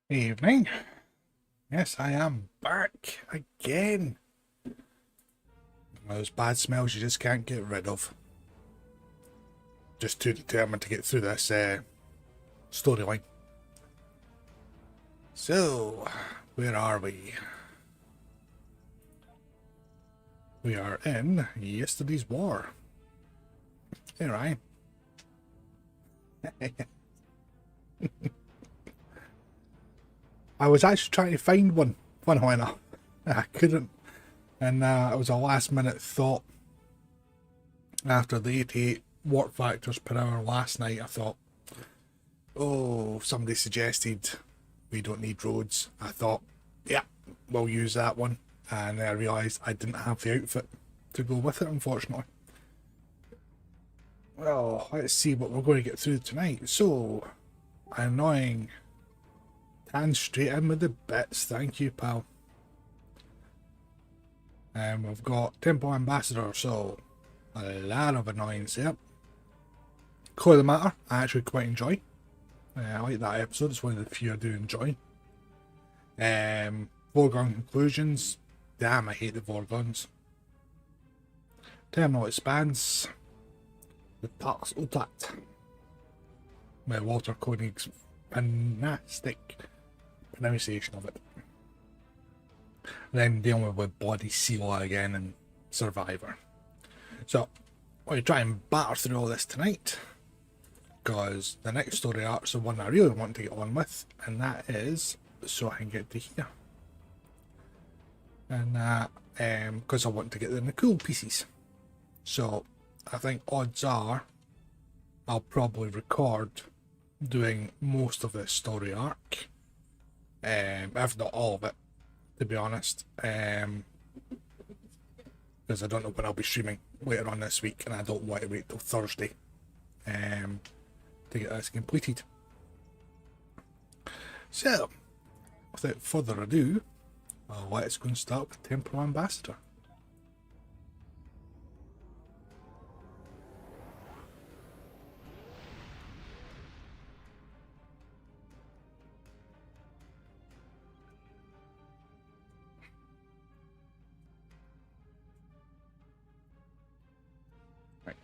Evening. Yes, I am back again. Those bad smells you just can't get rid of. Just too determined to get through this storyline. So, where are we? We are in yesterday's war. Here I am. I was actually trying to find one, funnily enough. I couldn't. And it was a last minute thought. After the 88 warp factors per hour last night, I thought, oh, somebody suggested we don't need roads. I thought, yeah, we'll use that one. And then I realised I didn't have the outfit to go with it, unfortunately. Well, let's see what we're going to get through tonight. So, annoying. Tan straight in with the bits, thank you, pal. And we've got Temporal Ambassador, so a lot of annoyance here. Core of the Matter, I actually quite enjoy. I like that episode, it's one of the few I do enjoy. Foregone Conclusions, damn, I hate the Vorgons. Terminal Expanse, the Parks Utat. My Walter Koenig's fantastic pronunciation of it. Then dealing with Body Seal again and Survivor. So, I'm going to try and batter through all this tonight, because the next story arc's the one I really want to get on with, and that is so I can get to here. And that, because I want to get the cool pieces. So, I think odds are I'll probably record doing most of this story arc, if not all of it, to be honest, because I don't know when I'll be streaming later on this week, and I don't want to wait till Thursday to get this completed. So, without further ado, let's go and start with Temporal Ambassador. Right.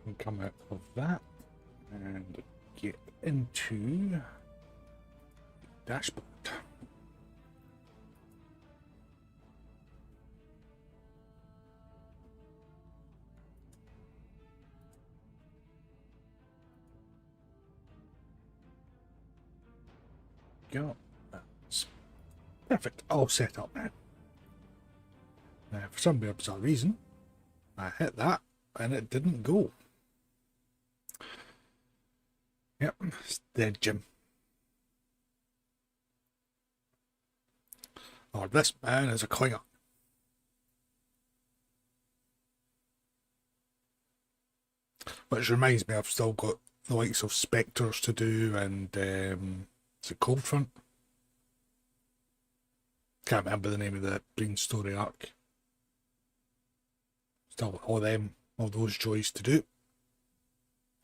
And come out of that and get into dashboard. Go. That's perfect. All set up now. Now, for some bizarre reason, I hit that and it didn't go. Yep, it's dead, Jim. Or this man is a clinger. Which reminds me, I've still got the likes of Spectres to do, and is it Coldfront? Can't remember the name of the Green Story arc. Still all those joys to do.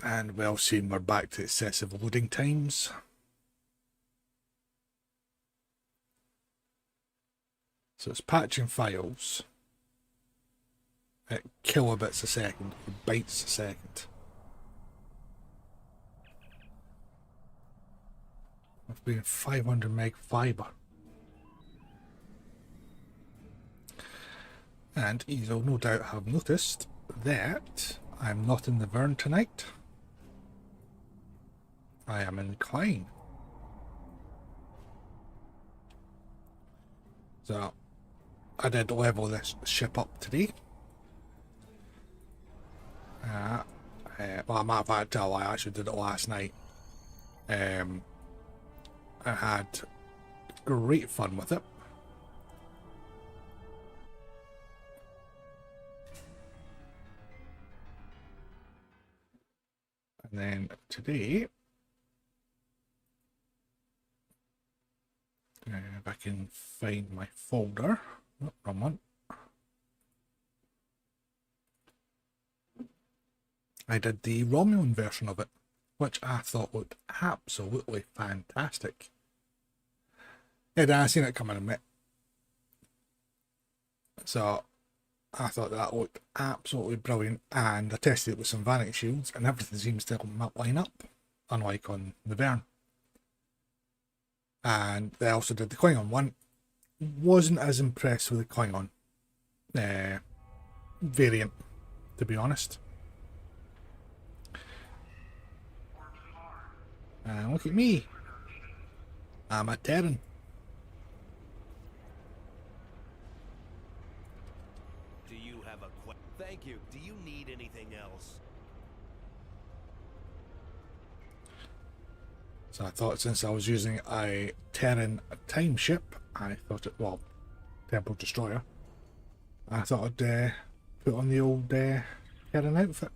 And well seen, we're back to excessive loading times. So it's patching files at kilobits a second, or bytes a second. I've been 500 meg fiber. And you'll no doubt have noticed that I'm not in the Vern tonight. I am in Klein. So I did level this ship up today. Well, I might have had to, I actually did it last night. I had great fun with it. And then today, if I can find my folder, oh, wrong one. I did the Romulan version of it. which I thought looked absolutely fantastic. Yeah, I seen it coming a bit. So I thought that looked absolutely brilliant, and I tested it with some vanity shields, and everything seems to line up, unlike on the Vern. And they also did the Klingon one. Wasn't as impressed with the Klingon variant, to be honest. And look at me. I'm a Terran. Do you have a Thank you. Do you need anything else? So I thought, since I was using a Terran time ship, I thought it, well, Temple Destroyer, I thought I'd put on the old Terran outfit.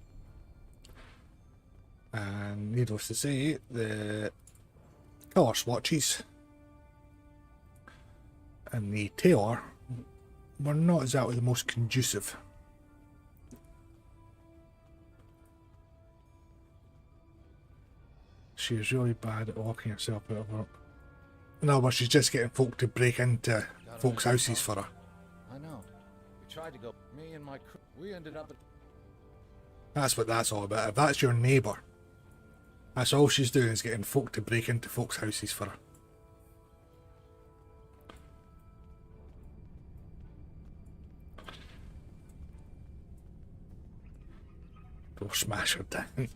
And needless to say, the colour swatches and the tailor were not exactly the most conducive. She was really bad at locking herself out of work. No, but she's just getting folk to break into folks' houses for her. I know. We tried to go. Me and my crew. We ended up at. That's what that's all about. If that's your neighbour, that's all she's doing, is getting folk to break into folks' houses for her. Go smash her down.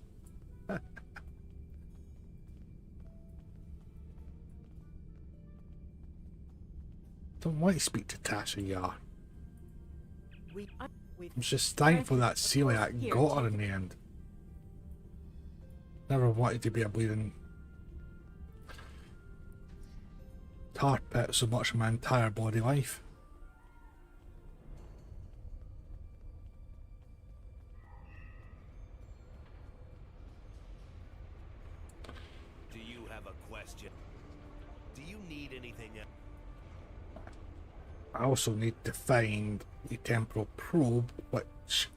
Don't want to speak to Tasha Yar. I'm just thankful that celiac got her in the end. Never wanted to be a bleeding tar pit so much of my entire body life. Do you have a question? Do you need anything else? I also need to find the temporal probe, which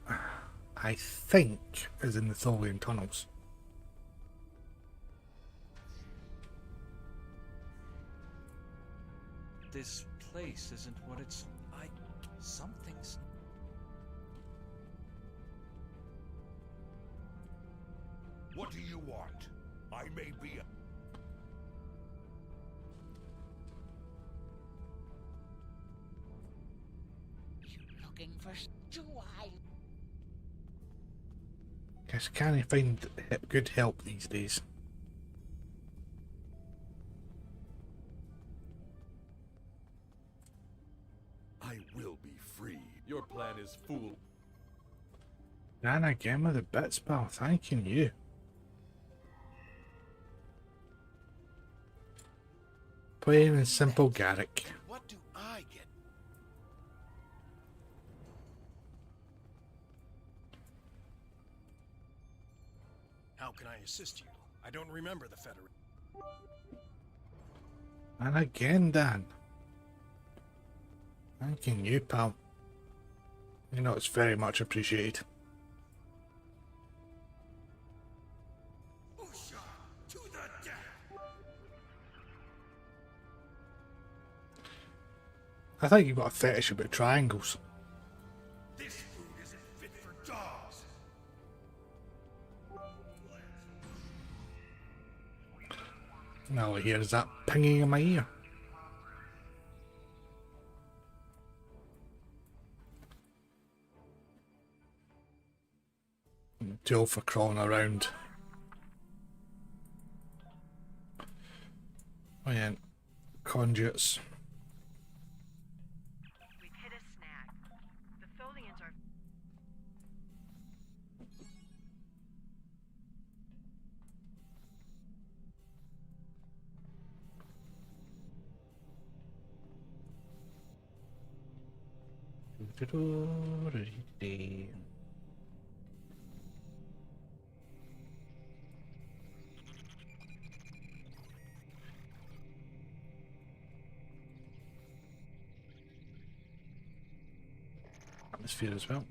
I think is in the Tholian tunnels. This place isn't what it's... something's... What do you want? I may be a... Looking for I? Guess can't I find good help these days? I will be free. Your plan is fool. And again with the bits, pal. Thanking you. Plain and simple Garrick. What do I get? How can I assist you? I don't remember the Federation. And again, Dan. Thanking you, pal. You know, it's very much appreciated. Usha, to the death. I think you've got a fetish about triangles. This food isn't fit for dogs. Now I hear is that pinging in my ear. Too old for crawling around. Oh yeah, conduits. We've hit a snag. The Tholians are... Atmosphere as well.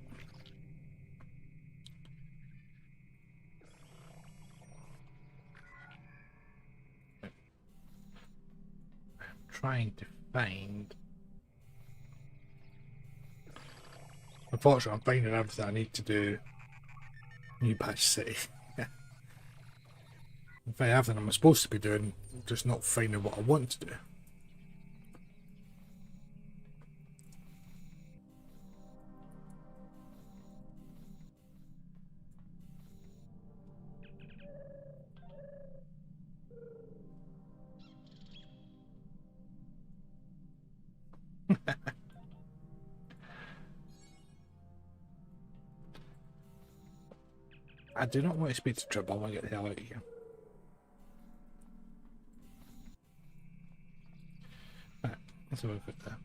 trying to find. Unfortunately, I'm finding everything I need to do. New Patch City. I'm finding everything I'm supposed to be doing, just not finding what I want to do. I do not want to speak to Trip. I want to get the hell out of here. Right, let's have a look at that.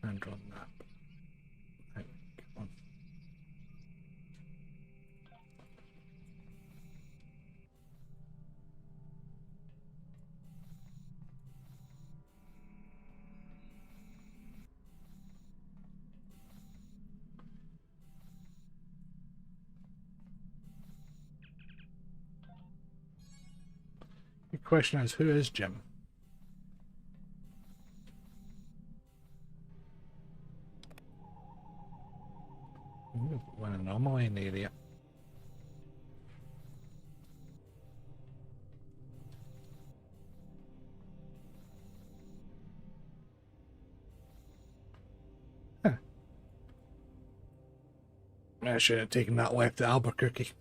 And draw map. Right, come on. The question is, who is Jim? Ooh, one anomaly in the area. Huh. I should have taken that left to Albuquerque.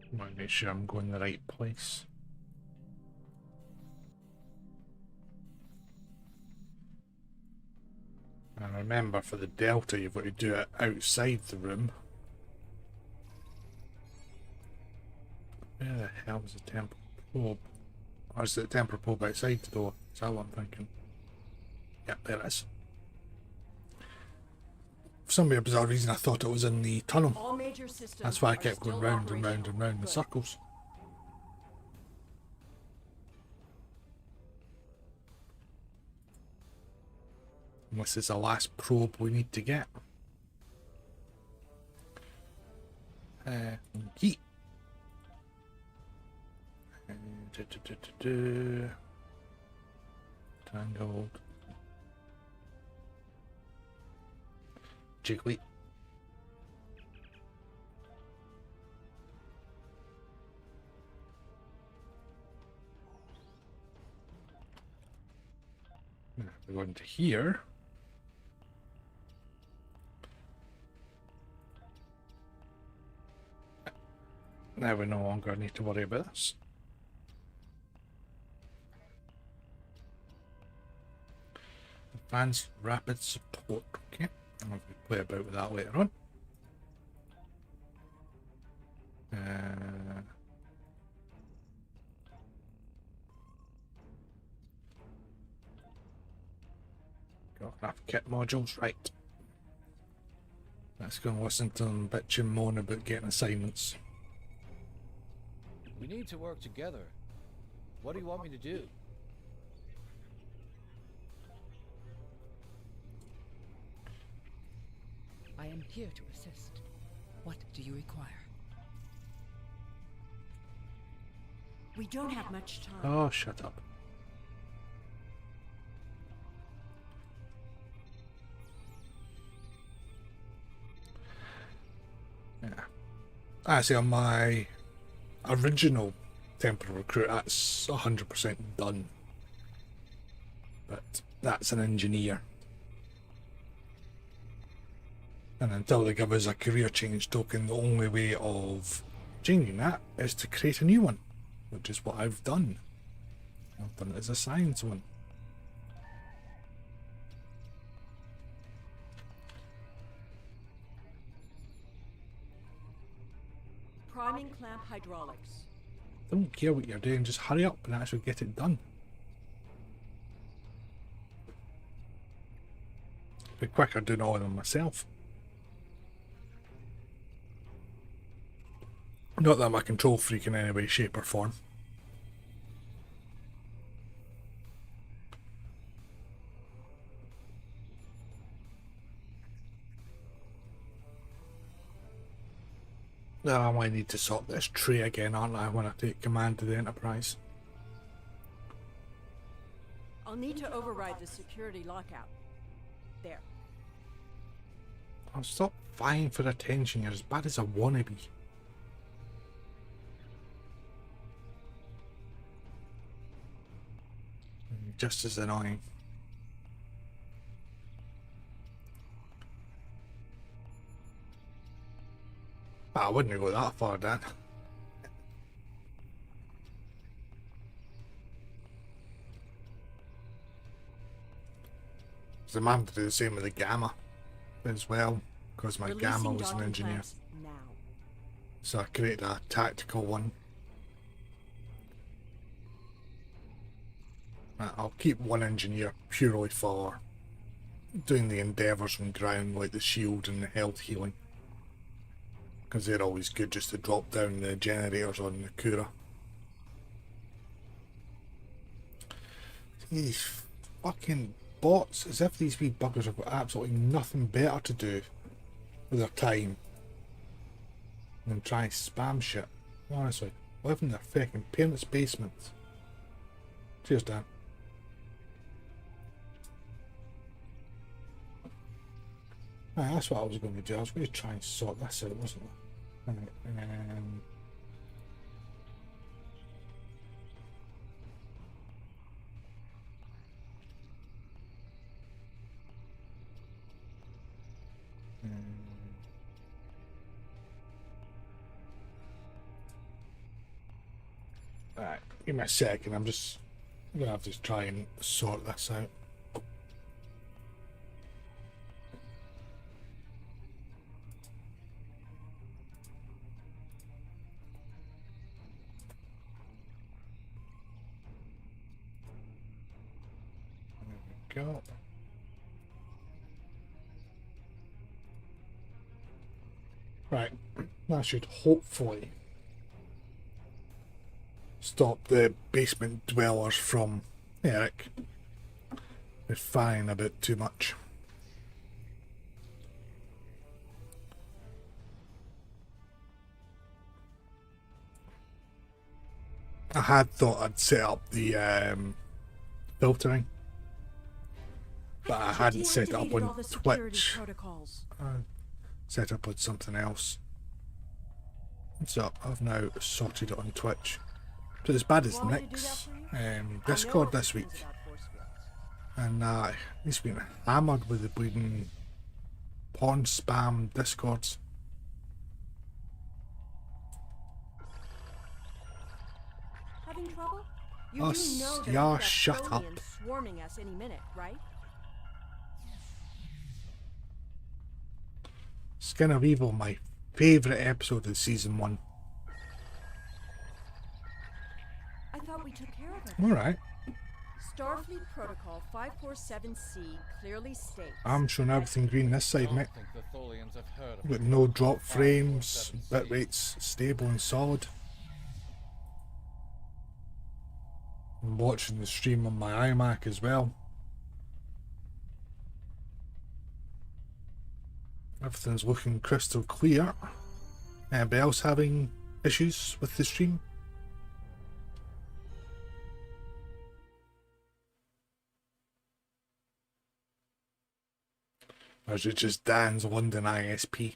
I want to make sure I'm going the right place. And remember, for the Delta, you've got to do it outside the room. Where the hell is the temporal probe? Or is it the temporal probe outside the door? Is that what I'm thinking? Yep, there it is. For some weird bizarre reason, I thought it was in the tunnel. All major systems. That's why I are kept going still round and round operational. and round in Good. circles. And this is the last probe we need to get. Key. Tangled. Jiggly. We're going to here. Now we no longer need to worry about this. Advanced rapid support. Okay, I'm going to play about with that later on. Got enough kit modules, right. Let's go and listen to them bitch and moan about getting assignments. We need to work together. What do you want me to do? I am here to assist. What do you require? We don't have much time. Oh, shut up. Yeah. Actually, on my original Temporal Recruit, that's 100% done. But that's an engineer. And until they give us a career change token, the only way of changing that is to create a new one, which is what I've done. I've done it as a science one. Timing clamp hydraulics. Don't care what you're doing, just hurry up and actually get it done. Be quicker doing all of them myself. Not that I'm a control freak in any way, shape or form. Now I might need to sort this tree again, aren't I, when I take command of the Enterprise. I'll need to override the security lockout. There. Oh, stop vying for attention, you're as bad as a wannabe. Just as annoying. I wouldn't go that far, Dan. The man to do the same with the Gamma as well, because my Gamma was an engineer. Now. So I created a tactical one. I'll keep one engineer purely for doing the endeavours on ground, like the shield and the health healing. Because they're always good just to drop down the generators on the Kura. These fucking bots, as if these wee buggers have got absolutely nothing better to do with their time than try and spam shit. Honestly, live in their fucking parents' basements. Cheers, Dan. Right, that's what I was going to do. I was going to try and sort this out, wasn't I? Right, Alright, give me a second. I'm just going to have to try and sort this out. Go. Right, that should hopefully stop the basement dwellers from Eric firing a bit too much. I had thought I'd set up the filtering, but I hadn't set it up on Twitch. Set up with something else. So I've now sorted it on Twitch. So as bad as Nick's Discord this week. And he's been hammered with the bleeding porn spam Discords. Having trouble? You Us, do know that yeah, we've got shut up. Tholians swarming us any minute, right? Skin of Evil, my favourite episode of season 1. I thought we took care of it. Alright. Starfleet Protocol 547C clearly states. I'm showing everything green this side, mate. think the Tholians have heard of Got no drop frames, bit rates stable and solid. I'm watching the stream on my iMac as well. Everything's looking crystal clear. Anybody else having issues with the stream? Or is it just Dan's London ISP?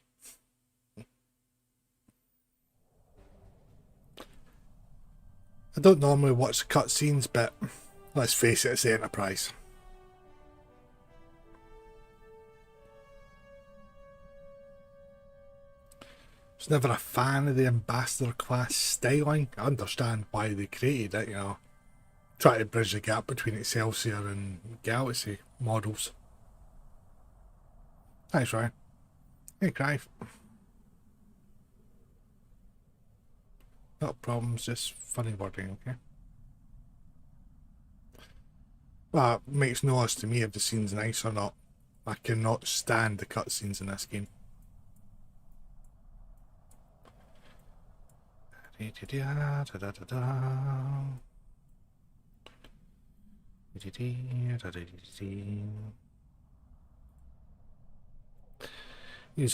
I don't normally watch the cutscenes, but let's face it, it's the Enterprise. I was never a fan of the Ambassador class styling. I understand why they created it, you know. Try to bridge the gap between Excelsior and Galaxy models. Thanks, Ryan. Hey, Clive. Not problems, just funny wording, okay? Well, it makes no odds to me if the scene's nice or not. I cannot stand the cutscenes in this game. You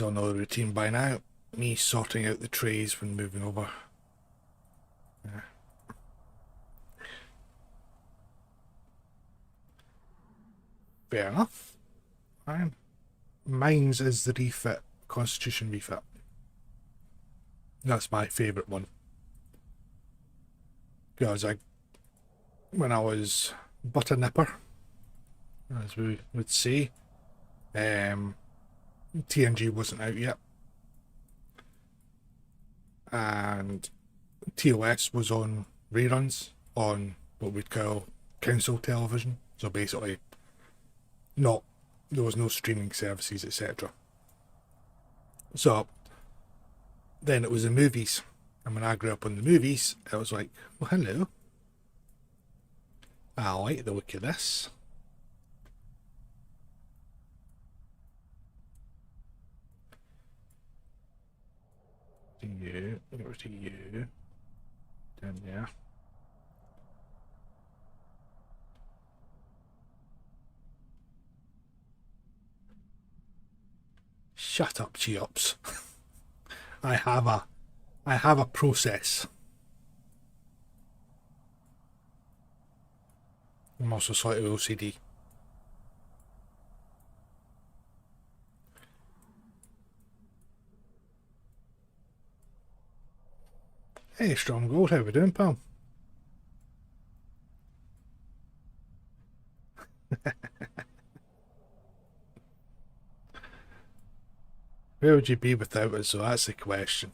all know the routine by now. Me sorting out the trays when moving over. Yeah. Fair enough. Fine. Mine's is the refit, Constitution refit. That's my favourite one. Because when I was butter nipper, as we would say, TNG wasn't out yet, and TOS was on reruns on what we'd call council television. So basically, there was no streaming services, etc. So then it was the movies, and when I grew up on the movies, it was like, well, hello, I like the look of this. You, over to you, down there. Shut up, Cheops. I have a process. I'm also slightly OCD. Hey, Strong Gold, how we doing, pal? Where would you be without us? So that's the question.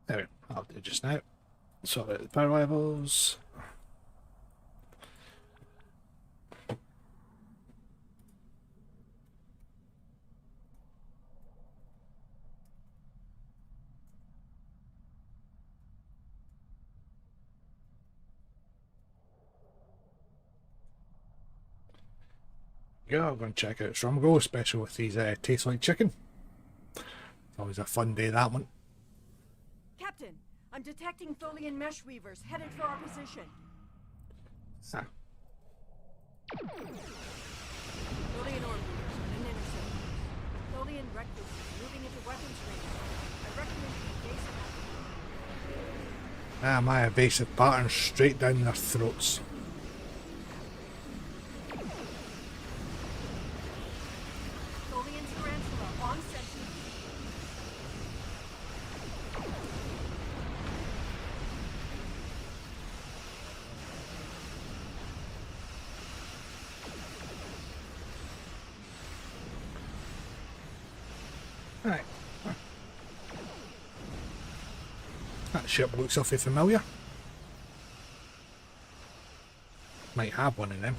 Anyway, I'll do just now. Sort out the power levels. Yeah, I'm going to check out Stromgo, especially with these taste like chicken. It's always a fun day, that one. Captain, I'm detecting Tholian mesh weavers headed for our position. Ah. Tholian orb weavers on an intercept. Tholian recluses moving into weapons range. I recommend you evasive action. My evasive pattern straight down their throats. Tholian tarantula on sentry. Right. That ship looks awfully familiar. Might have one of them.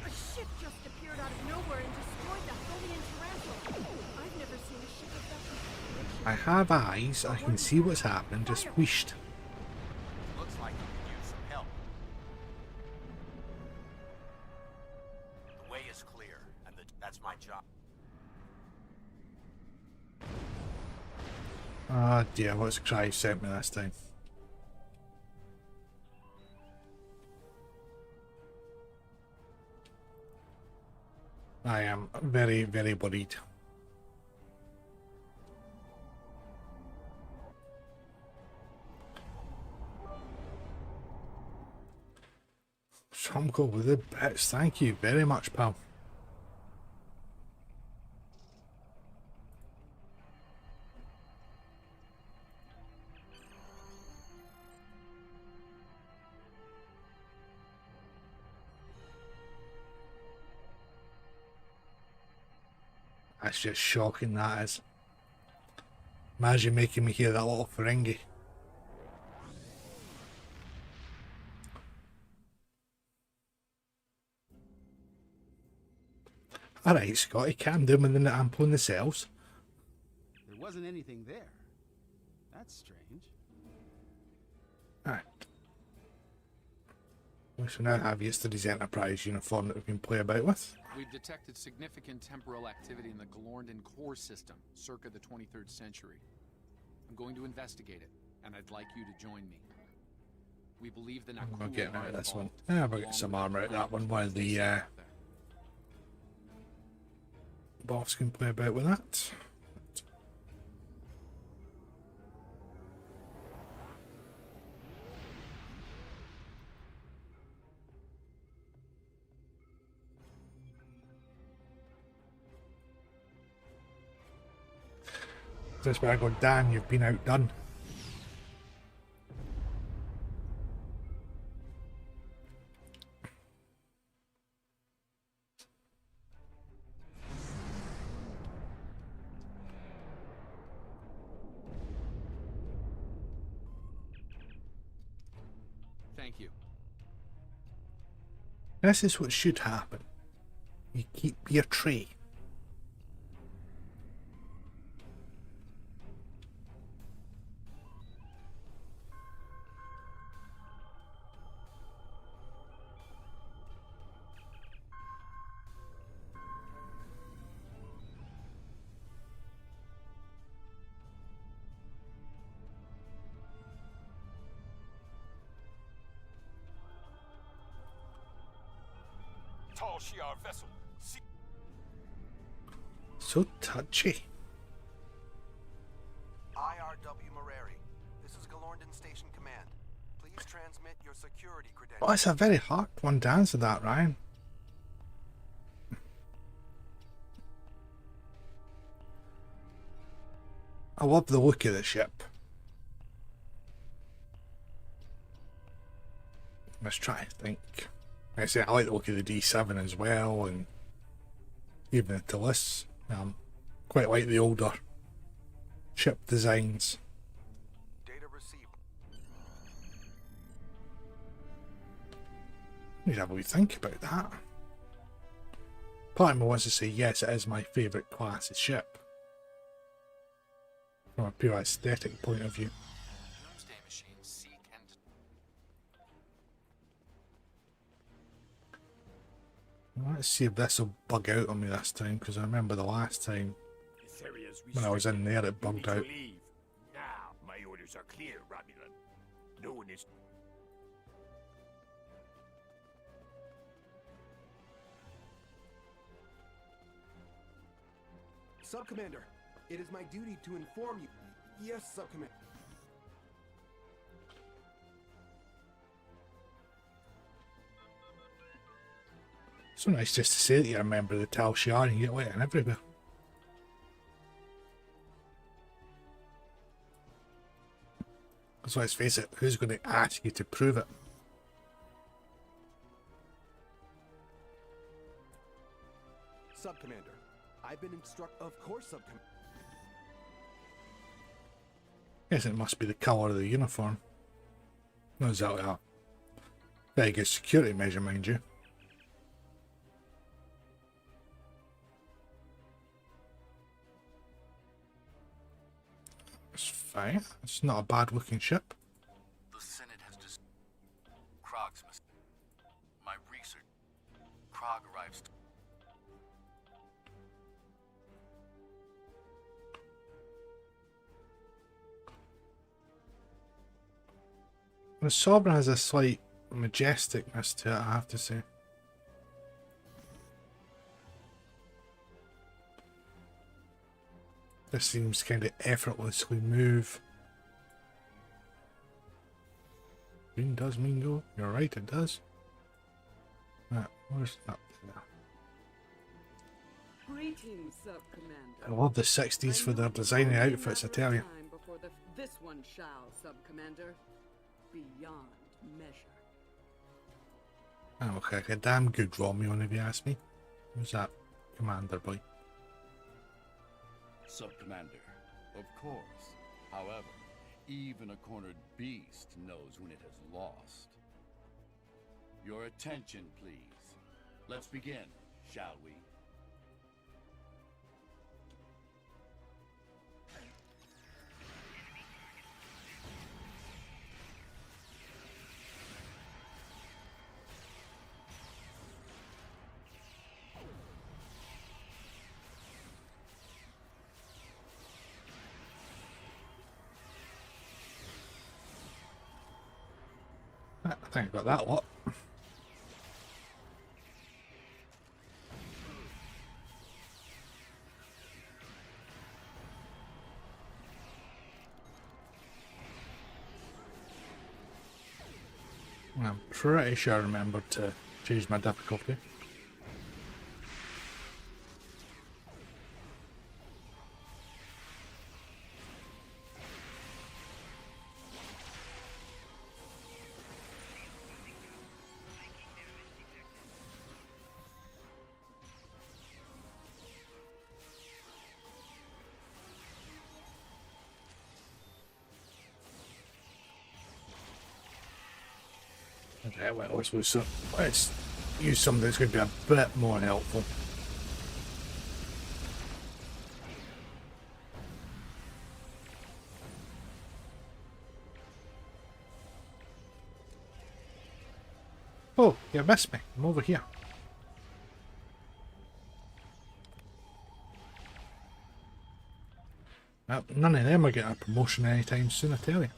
A ship just appeared out of nowhere and destroyed the Tholian tarantula. I've never seen a ship of that configuration. I have eyes, I can see what's happening, just wheeshed. Looks like you could use some help. The way is clear, and that's my job. Oh dear, what's Clive sent me this time? I am very, very worried. Trumco with the bits, thank you very much, pal. That's just shocking, that is. Imagine making me hear that little Ferengi. Alright, Scotty, calm down with the I'm pulling the cells. There wasn't anything there. That's strange. Alright. We shall now have yesterday's Enterprise uniform that we can play about with. We've detected significant temporal activity in the Galorndon core system, circa the 23rd century. I'm going to investigate it, and I'd like you to join me. We believe the Nakul I'm getting out are of this one. involved, Yeah, we'll get some armor out of that one while the boss can play about with that. This where I go, Dan, you've been outdone. Thank you. This is what should happen. You keep your tray. Tall Shiar vessel. So touchy. IRW Moreri. This is Galorndon Station Command. Please transmit your security credentials. Oh, it's a very hard one to answer that, Ryan. I love the look of the ship. Let's try to think. Like I say, I like the look of the D7 as well, and even the Talus. Quite like the older ship designs. Data received. Need to have a wee think about that. Part of me wants to say yes, it is my favourite class of ship. From a pure aesthetic point of view. Doomsday machines seek and Let's see if this will bug out on me this time, because I remember the last time when I was in there it bugged out. Now, my orders are clear, Romulan. No one is. Subcommander, it is my duty to inform you. Yes, Subcommander. So nice just to say that you're a member of the Tal Shiar and you get let in everywhere. So let's face it, who's going to ask you to prove it? Subcommander, I've been instructed. Of course, Subcommander. Yes, it must be the colour of the uniform. No, exactly that. Very good security measure, mind you. It's fine. It's not a bad looking ship. The Senate has just. Krog's must. My research. Krog arrives. The Sovereign has a slight majesticness to it, I have to say. This seems kind of effortlessly move. Green does mean go. You're right, it does. Where's that? Greetings, Subcommander. I love the 60s for their designing outfits, I tell you. Time before this one shall, Subcommander. Beyond measure. I look like a damn good Romulan if you ask me. Who's that commander boy? Subcommander, Of course. However, even a cornered beast knows when it has lost. Your attention, please. Let's begin, shall we? I think I got that lot. I'm pretty sure I remembered to change my difficulty. Okay, well, let's use something that's going to be a bit more helpful. Oh, you missed me. I'm over here. None of them are getting a promotion anytime soon, I tell you.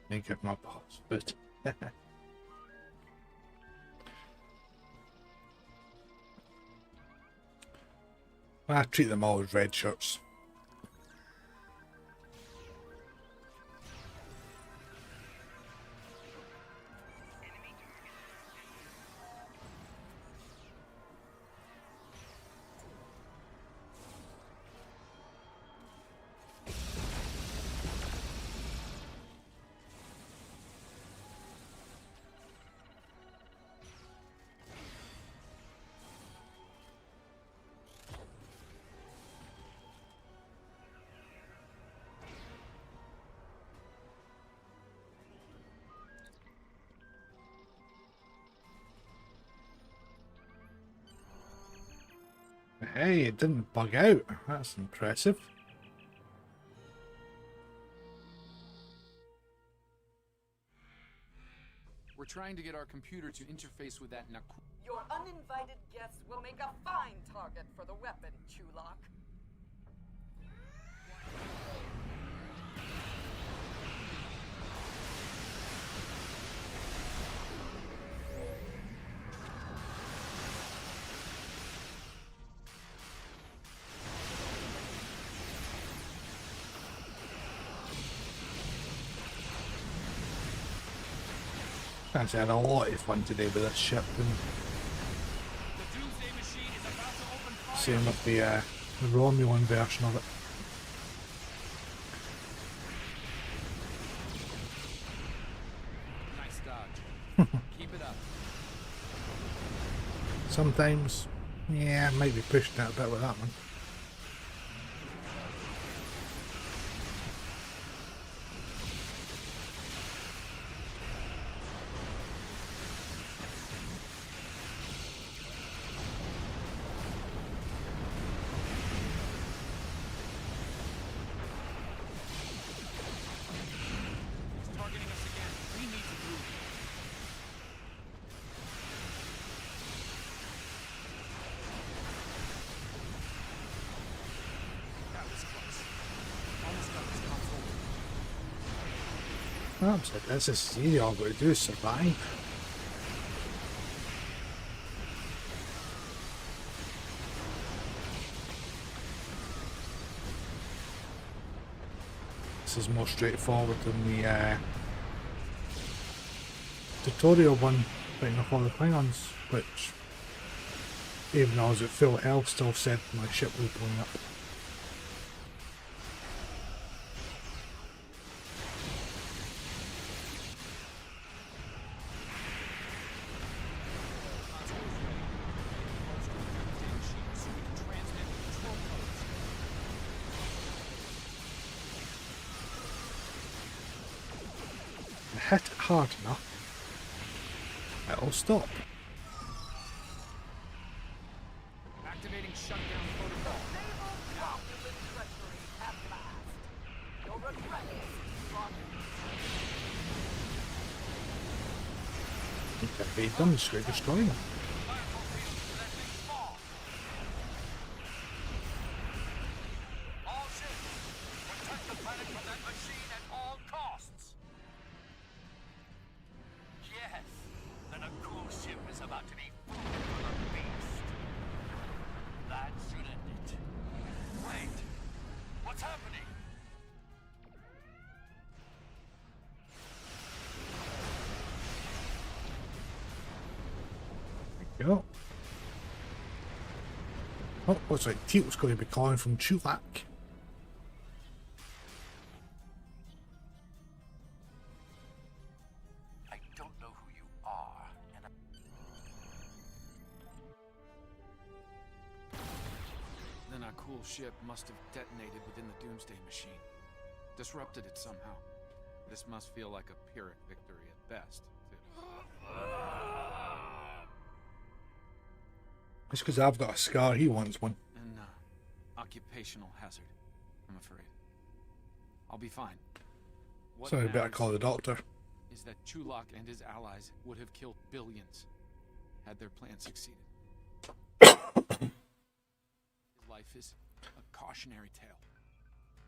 Think of my boss, but I treat them all as red shirts. Hey, it didn't bug out. That's impressive. We're trying to get our computer to interface with that Naku. Your uninvited guests will make a fine target for the weapon, Chulok. Actually, I had a lot of fun today with this ship, and same with the Romulan version of it. Nice dodge. Keep it up. Sometimes, yeah, I might be pushing it a bit with that one. That's just easy. All I've got to do is survive. this is more straightforward than the tutorial one, fighting off all the Klingons, which, even though I was at full health, still said my ship was blowing up. I hit it hard enough, it'll stop. Activating shutdown protocol. Now. Okay, done, straight destroying them. Go. Oh, looks like Teal's going to be calling from Chulak. I don't know who you are, and Then our cool ship must have detonated within the Doomsday machine. Disrupted it somehow. This must feel like a Pyrrhic victory at best, too. It's because I've got a scar, he wants one. An occupational hazard, I'm afraid. I'll be fine. What Sorry, better matters call the doctor. is that Chulak and his allies would have killed billions had their plan succeeded. His life is a cautionary tale.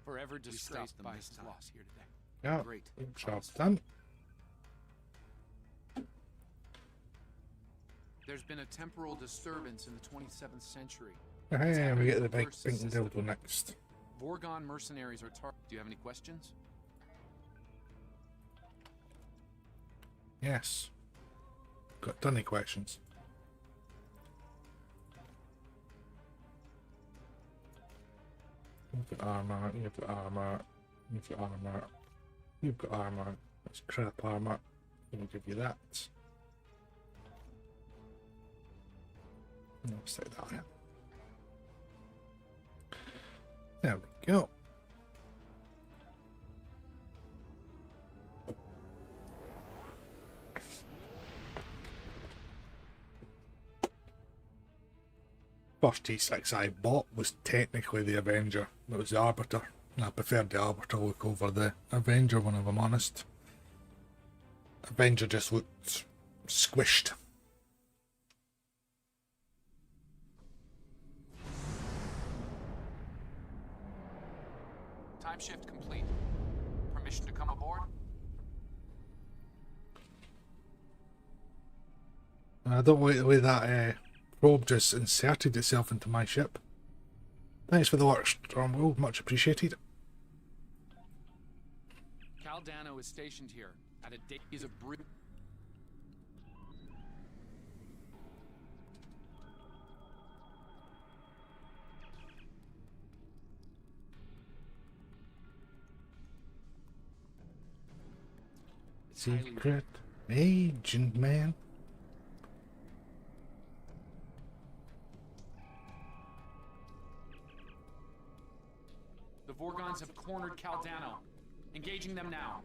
Forever disgraced by his loss here today. Yeah, Great. job done. There's been a temporal disturbance in the 27th century. Hey, we get the big pink dildo next. Vorgon mercenaries are targeted. Do you have any questions? Yes. Got done any questions. You've got armor, you've got armor, you've got armor, you've got armor. That's crap armor. I'm gonna give you that. I'll stick that in. There we go. First T6 I bought was technically the Avenger. It was the Arbiter. And I preferred the Arbiter look over the Avenger one, if I'm honest. Avenger just looked squished. Time shift complete. Permission to come aboard? I don't like the way that probe just inserted itself into my ship. Thanks for the work, Stormwell. Much appreciated. Caldano is stationed here at a date. He's a brute. Secret agent, man. The Vorgons have cornered Caldano. Engaging them now.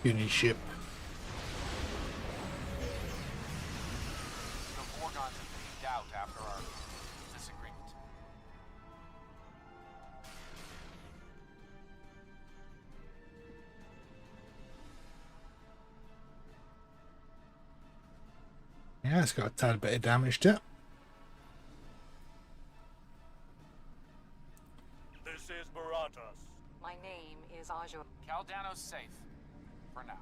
Uniship. The Vorgons have peeked out after our disagreement. Yeah, it's got a tad bit of damage to it. This is Baratas. My name is Ajo. Caldano's safe. For now.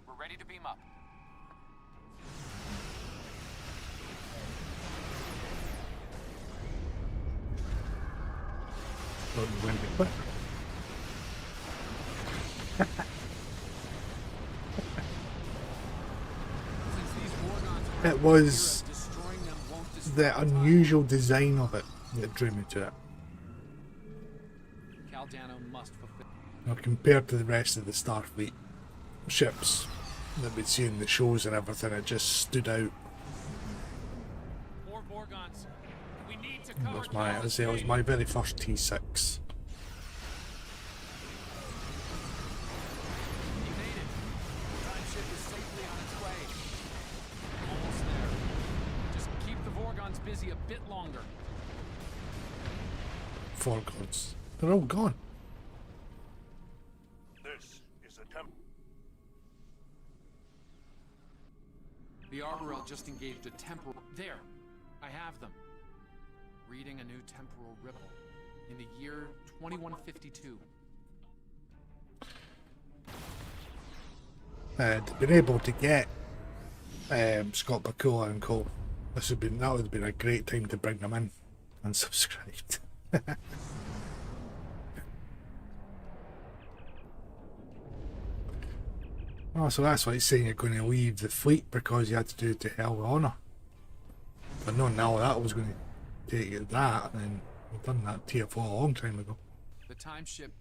We're ready to beam up. Thought you went a bit quick. It was the unusual design of it that drew me to it. Caldano must fulfill. You know, compared to the rest of the Starfleet ships that we'd seen in the shows and everything, it just stood out. More Vorgons. We need to It cover. was my, as I say, it was my very first T6. He made it. The time ship is safely on its way. Almost there. Just keep the Vorgons busy a bit longer. Forgods. They're all gone. This is a temp. The Arborel just engaged a temporal. There! I have them. Reading a new temporal ripple. In the year 2152. They've been able to get Scott Bakula and Co. That would have been a great time to bring them in and subscribed. Oh, so that's why he's saying you're going to leave the fleet because you had to do it to Hell with Honor. But no, now that was going to take you to that, and then we've done that TF4 a long time ago. The time ship.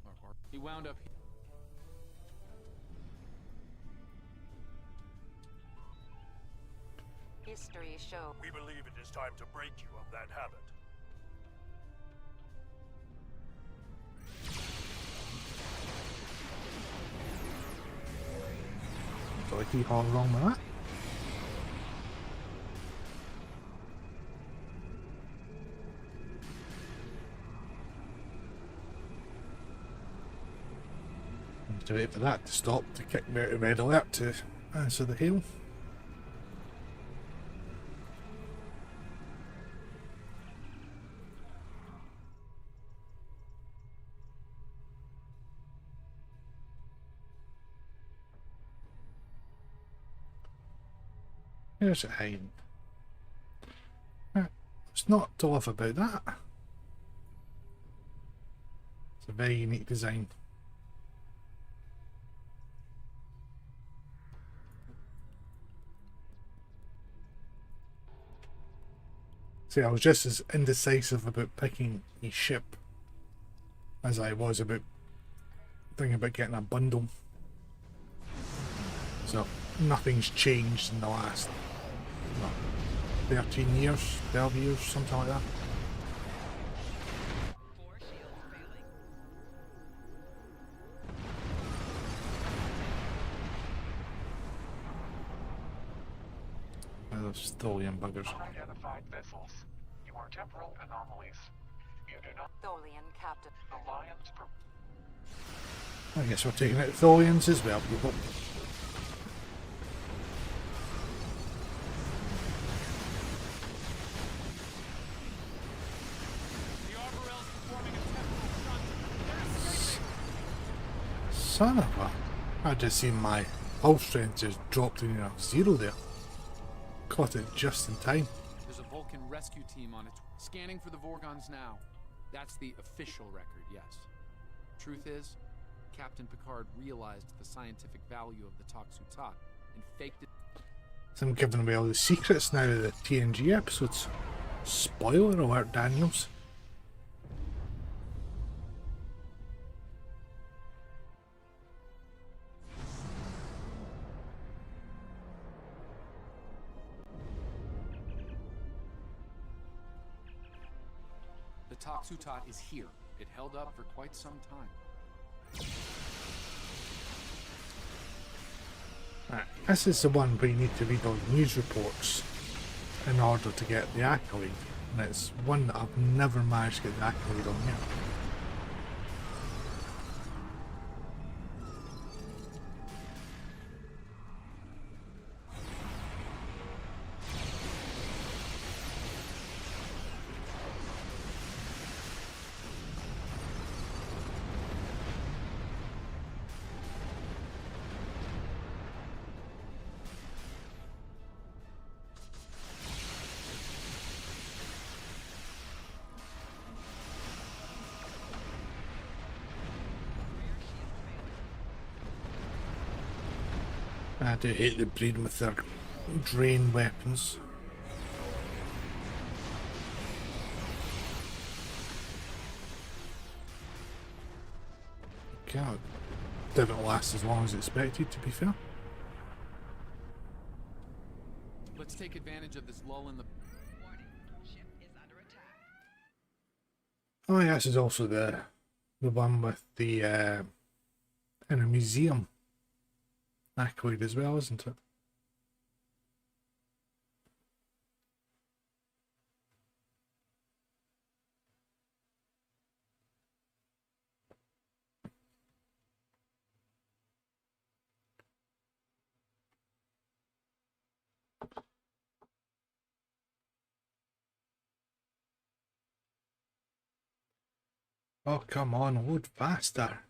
He wound up. History show. We believe it is time to break you of that habit. So I keep all wrong with that. To wait for that to stop to kick me out of red alert to answer the hail. Here's it hiding. It's not to laugh about that. It's a very unique design. See, I was just as indecisive about picking a ship as I was about thinking about getting a bundle. So nothing's changed in the last 13 years, 12 years, something like that. Those Tholian buggers. Unidentified vessels. You are temporal anomalies. You do not. Tholian captain. Alliance. I guess we're taking out Tholians as well, people. Son of a... I just seen my pulse strength just dropped in a zero there. Caught it just in time. There's a Vulcan rescue team on it. Scanning for the Vorgons now. That's the official record, yes. Truth is, Captain Picard realized the scientific value of the Toxutat and faked it. So I'm giving away all the secrets now of the TNG episodes. Spoiler alert, Daniels. The Toxutat is here. It held up for quite some time. Right, this is the one where you need to read all the news reports in order to get the accolade. And it's one that I've never managed to get the accolade on yet. I do hate the breed with their drain weapons. God, didn't last as long as expected, to be fair. Let's take advantage of this lull in the... Oh yeah, this is also the one with the in a museum accolade as well, isn't it? Oh, come on, load faster.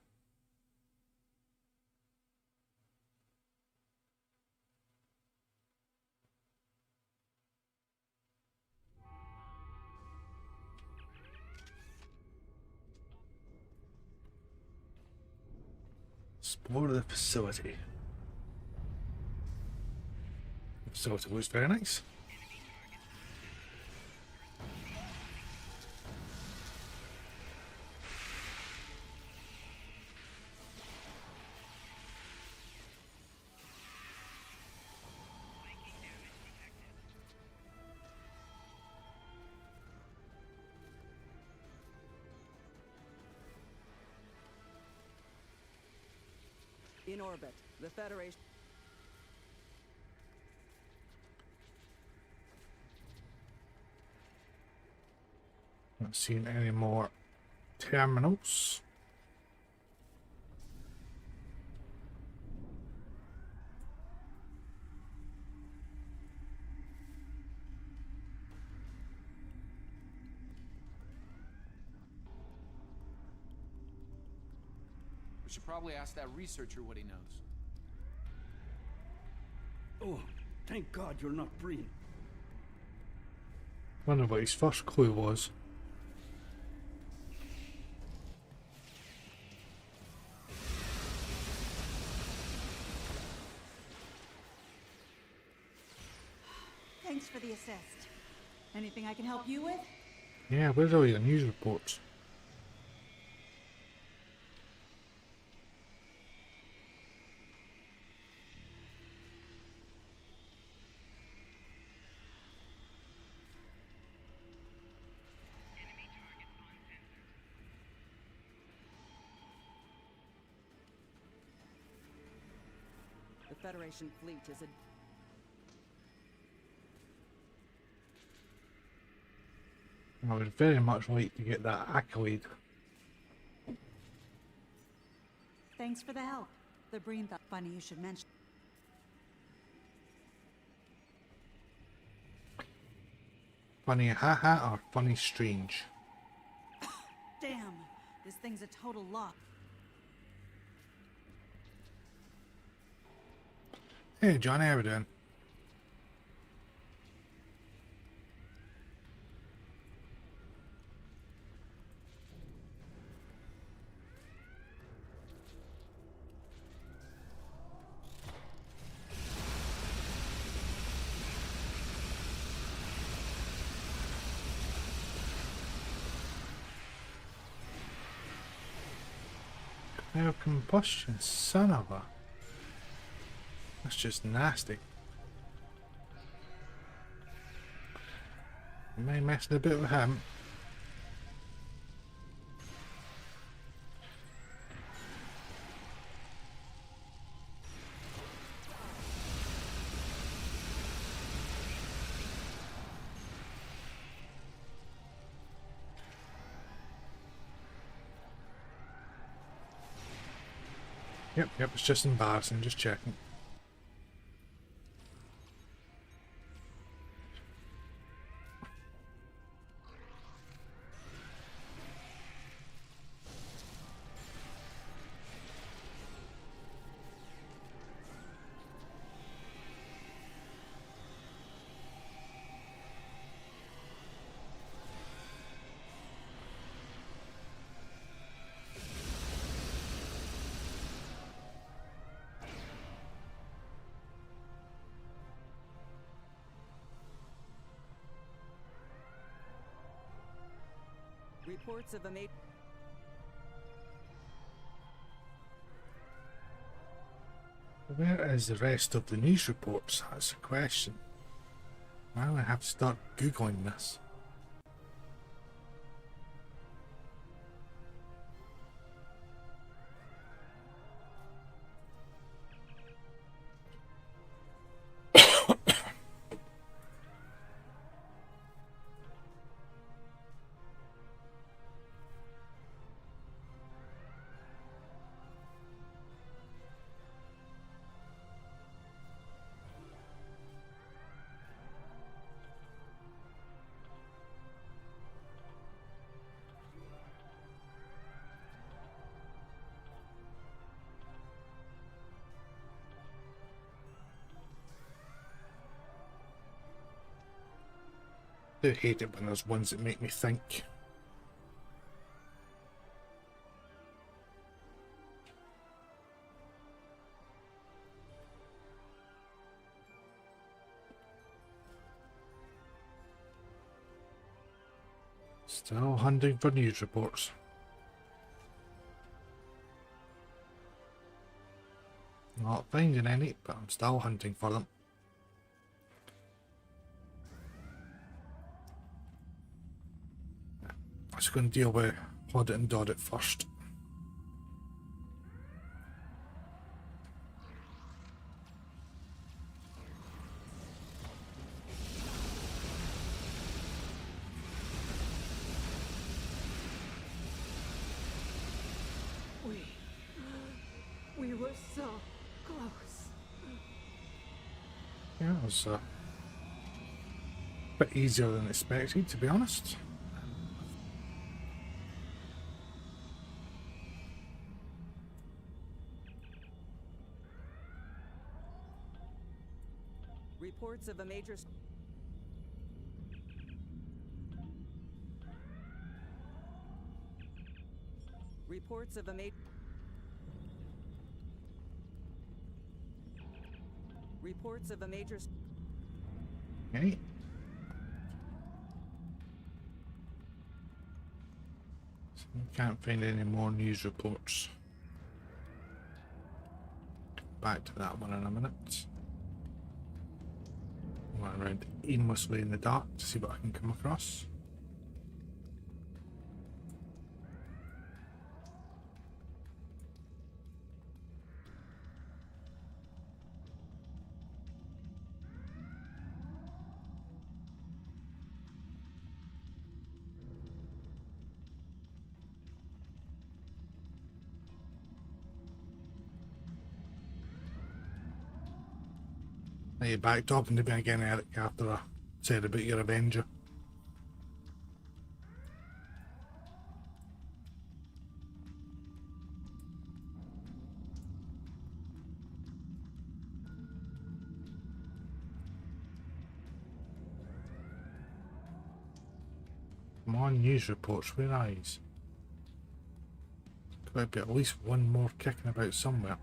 Explore the facility. The facility looks very nice. In orbit, the Federation... Not seeing any more terminals. We should probably ask that researcher what he knows. Oh, thank God you're not breathing. Wonder what his first clue was. Thanks for the assist. Anything I can help you with? Yeah, where's all your news reports? The Federation fleet is a... I would very much like to get that accolade. Thanks for the help. The Breen thought funny you should mention. Funny haha or funny strange? Damn, this thing's a total lock. Hey Johnny, how we doing? Cloud combustion, son of a... That's just nasty. Am I messing a bit with him? Yep, it's just embarrassing, just checking. Reports of a major... Where is the rest of the news reports? That's the question. Now I have to start Googling this. I do hate it when there's ones that make me think. Still hunting for news reports. Not finding any, but I'm still hunting for them. I was going to deal with Hoddit and Doddit first. We were so close. Yeah, it was a bit easier than expected, to be honest. Reports of a major... Reports of a major... Reports of a major... Okay. So can't find any more news reports. Back to that one in a minute. Run around aimlessly in the dark to see what I can come across. Now you back talking to me again, Eric, after I said about your Avenger. Come on, news reports, where are these? Could be at least one more kicking about somewhere.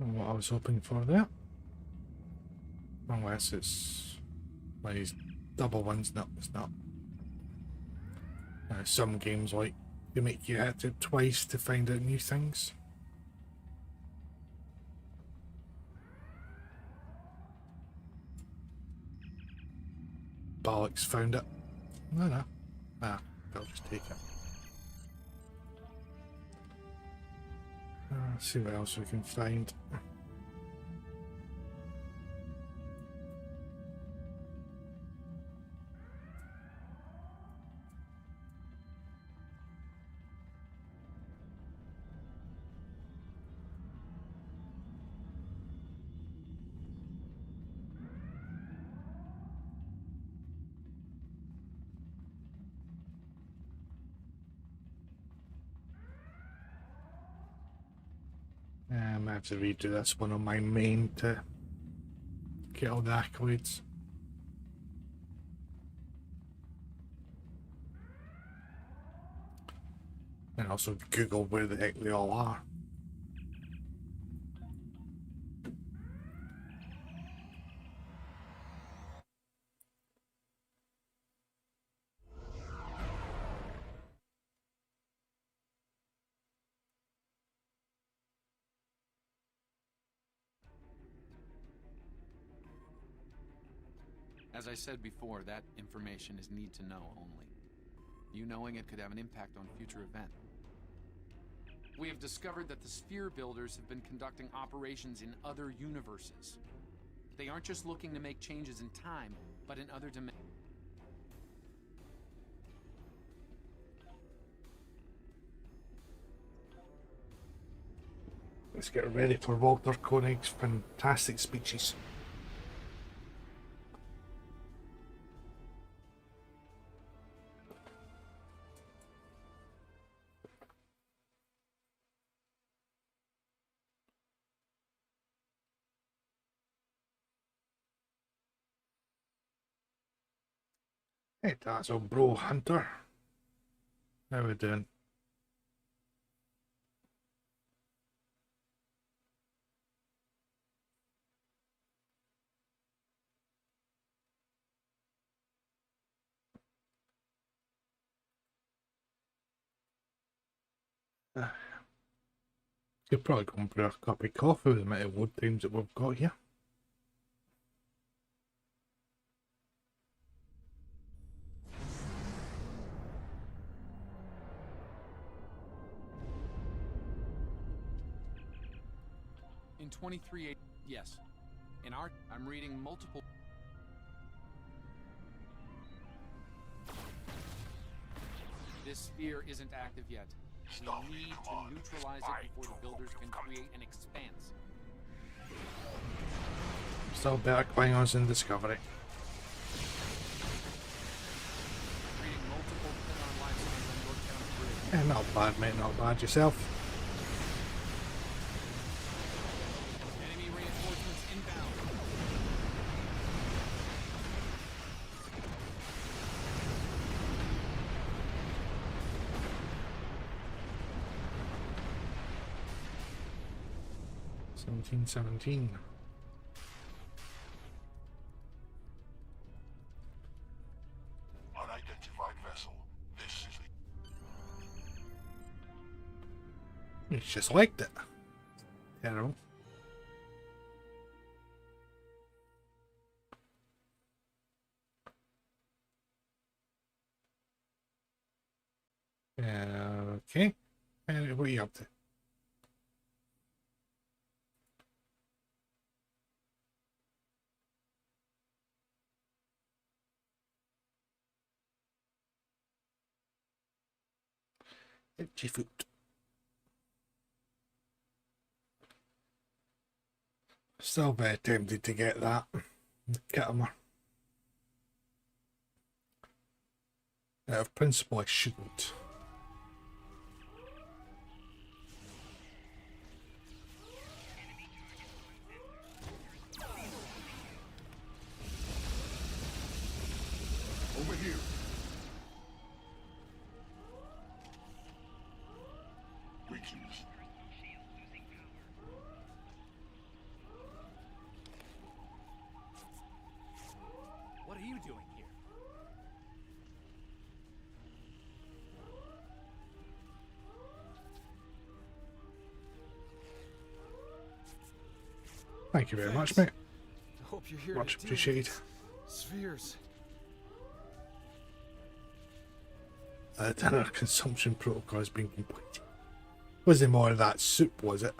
What I was hoping for there. Unless it's one of these double ones. No, it's not. Some games like they make you hit it twice to find out new things. Bollocks, found it. No. Ah, I'll just take it. Let's see what else we can find. I might have to redo this one on my main to get all the accolades. And also Google where the heck they all are. As I said before, that information is need to know only. You knowing it could have an impact on future events. We have discovered that the Sphere Builders have been conducting operations in other universes. They aren't just looking to make changes in time, but in other dimensions. Let's get ready for Walter Koenig's fantastic speeches. Hey, that's old bro Hunter. How we doing? Could probably go and brew a cup of coffee with the amount of load times that we've got here. In 23, yes. In our, I'm reading multiple. This sphere isn't active yet. We need to neutralize it before the builders can create an expanse. Still better Klingons in Discovery. Reading multiple Klingon life signs on Yorktown Bridge. Yeah, not bad, mate, not bad yourself. Enemy reinforcements inbound. $17. Unidentified vessel. This is the... It's just liked it. Terrible. Okay. And what are you up to? Itchy foot. Still very tempted to get that. Kittimer. Out of principle, I shouldn't. Over here. Greetings. What are you doing here? Thank you very much, mate. I hope you're here Much to deal appreciated. with spheres. Dinner consumption protocol has been completed. Was there more of that soup, was it?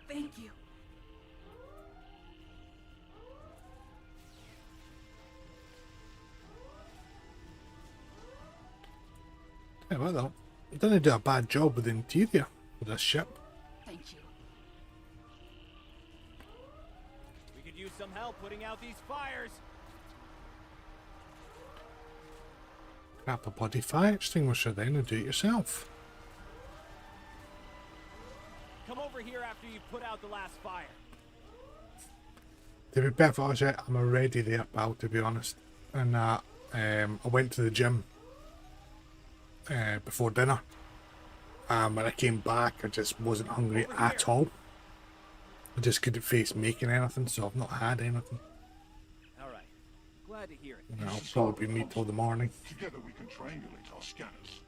Thank you. Yeah, well, though, I didn't do a bad job with the interior of this ship. Thank you. We could use some help putting out these fires. Grab a bloody fire extinguisher then and do it yourself. Come over over here after you put out the last fire. To be perfectly honest, I'm already there, pal, to be honest. And I went to the gym before dinner. When I came back, I just wasn't hungry at all. I just couldn't face making anything, so I've not had anything. Alright. Glad to hear it. And I'll probably be me till the morning. Together we can triangulate our scanners.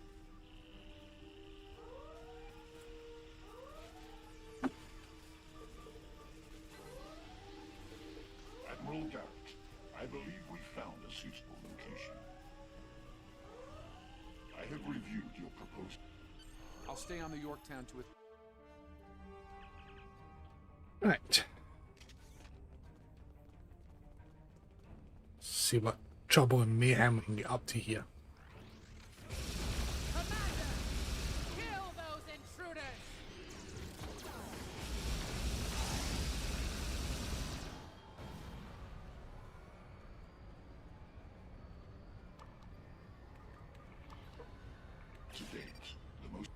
Admiral Garrett, I believe we found a suitable location. I have reviewed your proposal. I'll stay on the Yorktown to it. Right. See what trouble and mayhem we can get up to here. Commander! Kill those intruders! To date, the most...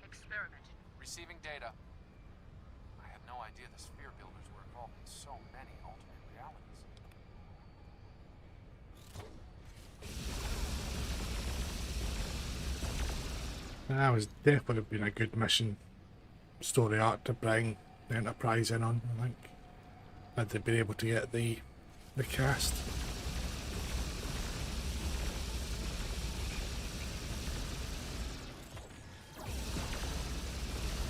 Experiment. Receiving data. I had no idea the sphere builders were involved in so many alternate realities. That was definitely been a good mission story arc to bring the Enterprise in on, I think. Had they been able to get the cast.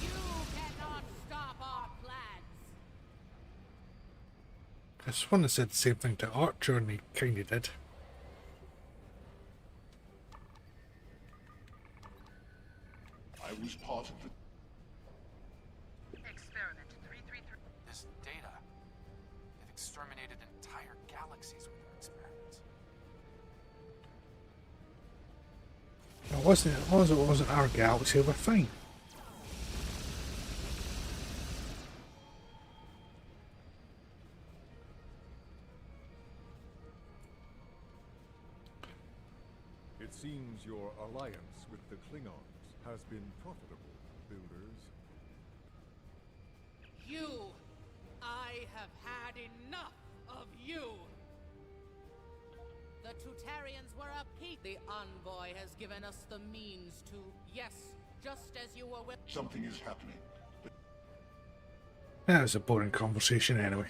You cannot stop our plans! I sworn I said the same thing to Archer and he kinda did. I was part of the... Experiment 333. This data. They've exterminated entire galaxies with their experiments. It wasn't, as long as it wasn't our galaxy, we're fine. It seems your alliance with the Klingons has been profitable, builders. You! I have had enough of you! The Tutarians were a peak. The envoy has given us the means to, yes, just as you were with... Something is happening. That was a boring conversation anyway.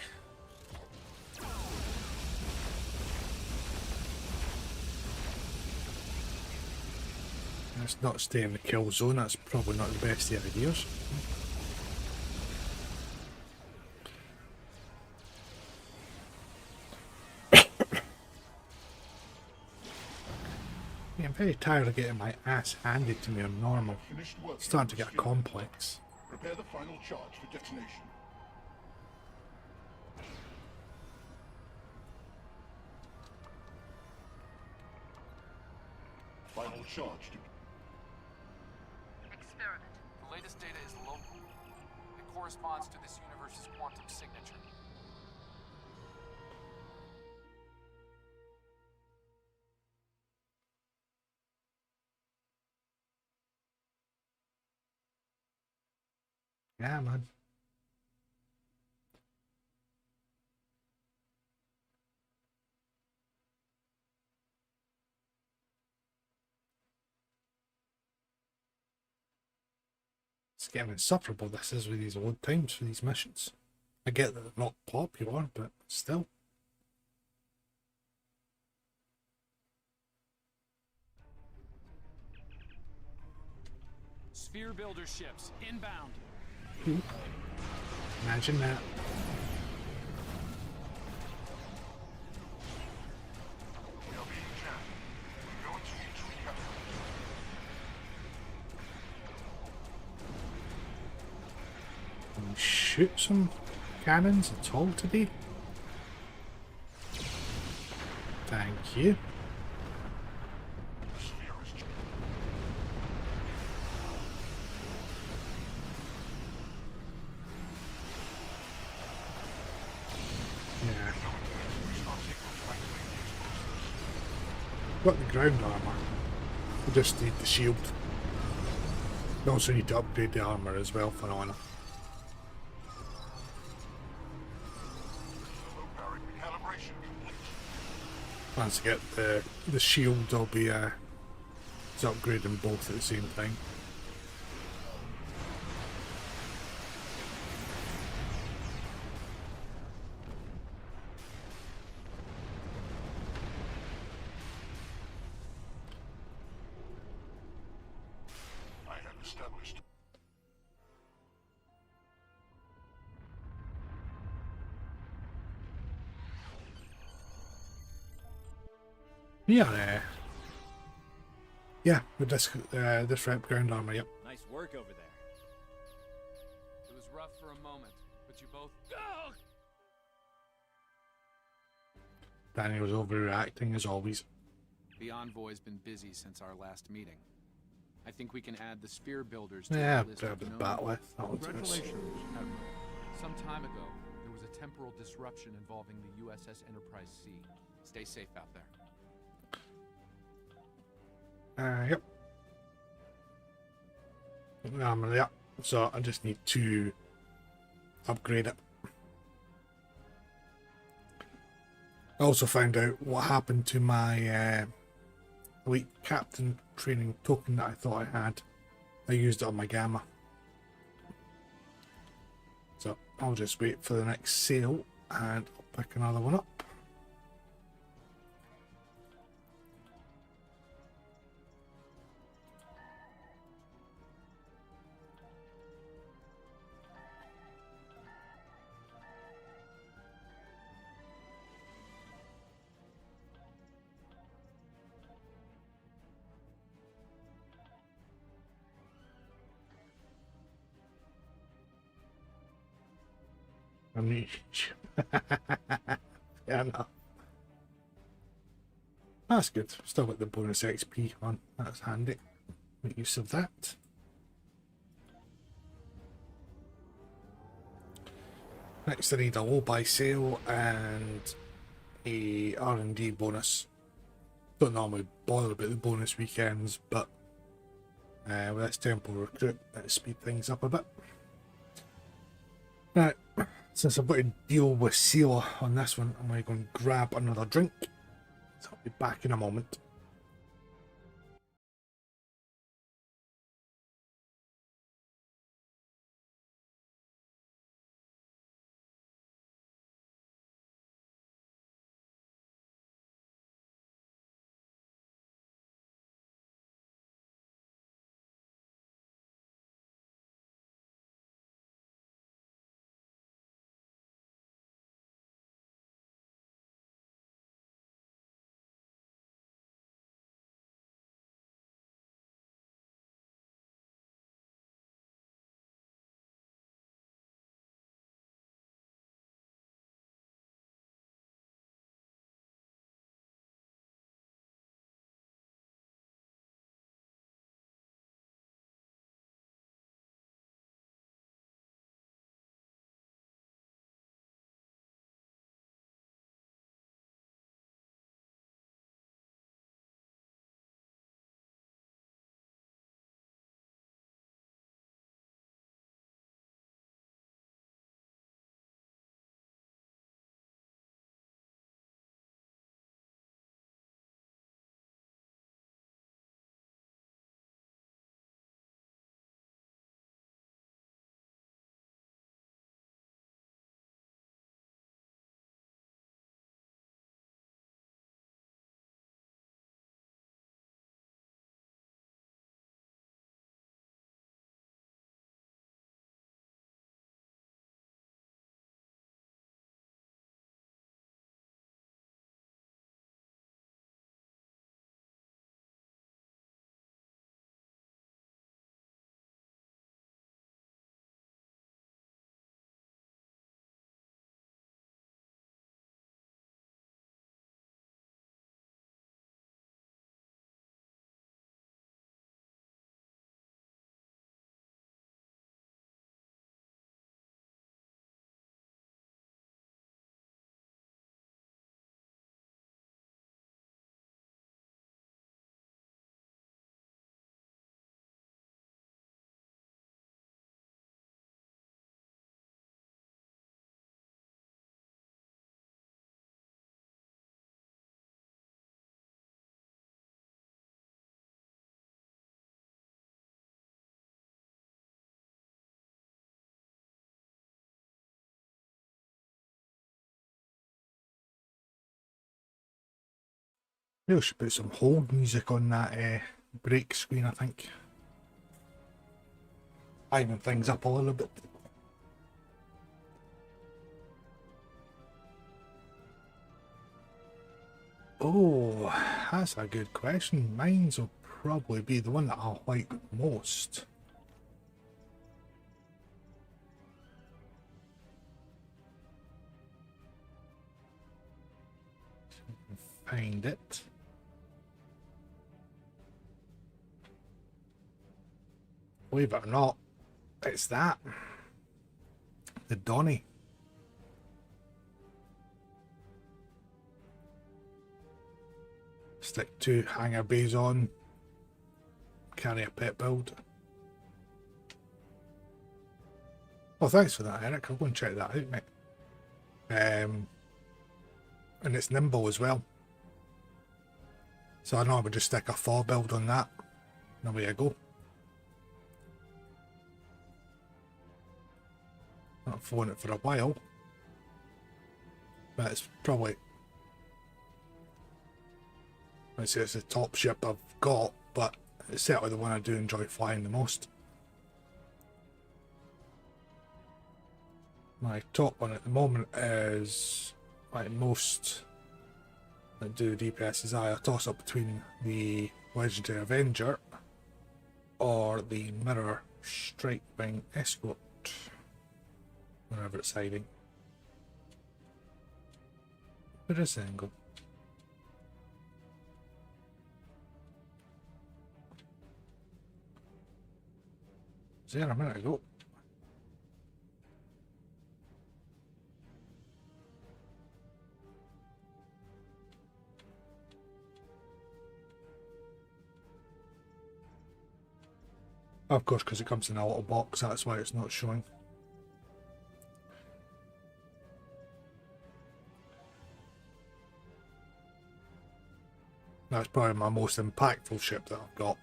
Let's not stay in the kill zone, that's probably not the best of ideas. Yeah, I'm very tired of getting my ass handed to me on normal. It's starting to get complex. Prepare the final charge for detonation. Final charge to... Experiment. The latest data is local. It corresponds to this universe's quantum signature. Yeah, man. It's getting insufferable this is with these old times for these missions. I get that they're not popular, but still. Sphere builder ships inbound. Imagine that. Can we shoot some cannons at all today? Thank you. Got the ground armor. We just need the shield. Also need to upgrade the armor as well for honor. Once I get the shield, I'll be upgrading both at the same time. I have established. Yeah, with this rep ground armor, yep. Nice work over there. It was rough for a moment, but you both. Daniel's overreacting as always. The Envoy's been busy since our last meeting. I think we can add the Sphere Builders to Yeah, the list of known... Bat'leth. Congratulations, Admiral. Some time ago, there was a temporal disruption involving the USS Enterprise C. Stay safe out there. Yep. Yeah. So I just need to upgrade it. I also found out what happened to my elite captain training token that I thought I had. I used it on my Gamma. So I'll just wait for the next sale and I'll pick another one up. I mean, yeah, no. That's good. Still got the bonus XP on. That's handy. Make use of that. Next I need a low buy sale and a R&D bonus. Don't normally bother about the bonus weekends, but with this Temporal Recruit, that'll speed things up a bit. Right, since I've got to deal with Seal on this one, I'm going to go and grab another drink. So I'll be back in a moment. Maybe we should put some hold music on that break screen, I think. Liven things up a little bit. Oh, that's a good question. Mine's will probably be the one that I'll like most. Find it. Believe it or not, it's that. The Donny. Stick 2 hanger bays on. Carry a pet build. Oh, thanks for that, Eric. I'll go and check that out, mate. And it's nimble as well. So I know I would just stick a 4 build on that. And away I go. Not flown it for a while. But it's probably... I'd say it's the top ship I've got, but it's certainly the one I do enjoy flying the most. My top one at the moment is, like most that do DPS, is I toss up between the Legendary Avenger or the Mirror Strike Wing Escort, wherever it's hiding. Where is the angle? Was there a minute ago? Of course, because it comes in a little box, that's why it's not showing. That's probably my most impactful ship that I've got.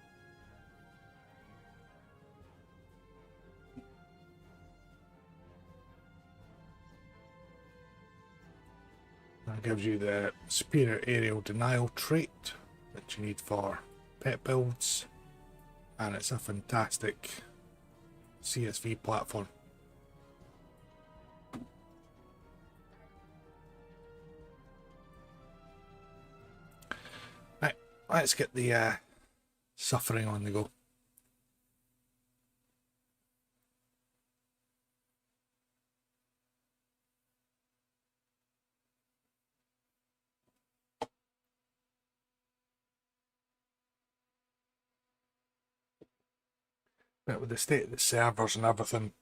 That gives you the superior aerial denial trait that you need for pet builds, and it's a fantastic CSV platform. Right, let's get the suffering on the go. But with the state of the servers and everything,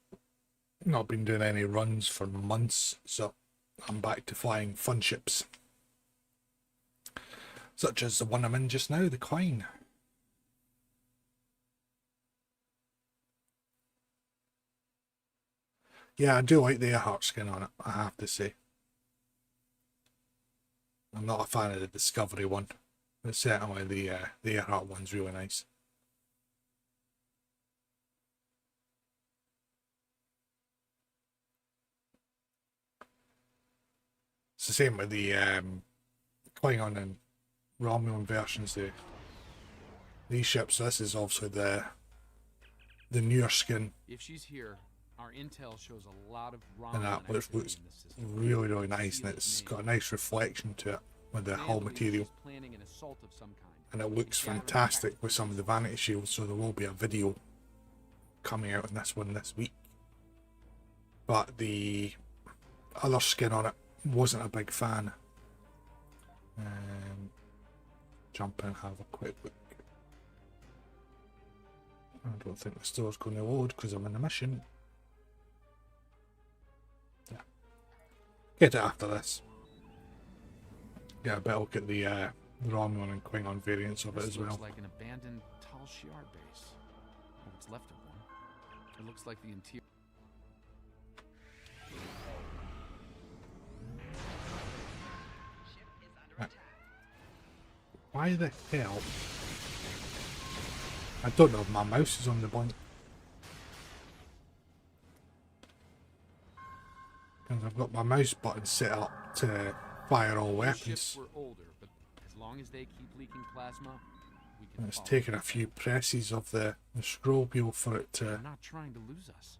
not been doing any runs for months, so I'm back to flying fun ships. Such as the one I'm in just now, the Quine. Yeah, I do like the Earhart skin on it, I have to say. I'm not a fan of the Discovery one, but certainly the Earhart one's really nice. It's the same with the Klingon and Romulan versions. These ships. So this is obviously the newer skin. If she's here, our intel shows a lot of and that looks really, really nice, and it's got a nice reflection to it with the hull material. And it looks fantastic with some of the vanity shields. So there will be a video coming out on this one this week. But the other skin on it, wasn't a big fan. Jump in and have a quick look. I don't think the store's going to load because I'm in a mission. Yeah. Get it after this. Yeah, I better look at the Romulan and Klingon variants of it as well. Looks like an abandoned Tal Shiar base. Or what's left of one. It looks like the interior. Why the hell? I don't know if my mouse is on the blink. Because I've got my mouse button set up to fire all weapons. Were older, but as long as they keep leaking plasma, we can It's follow taken a them. few presses of the scroll wheel for it They're to not trying to lose us.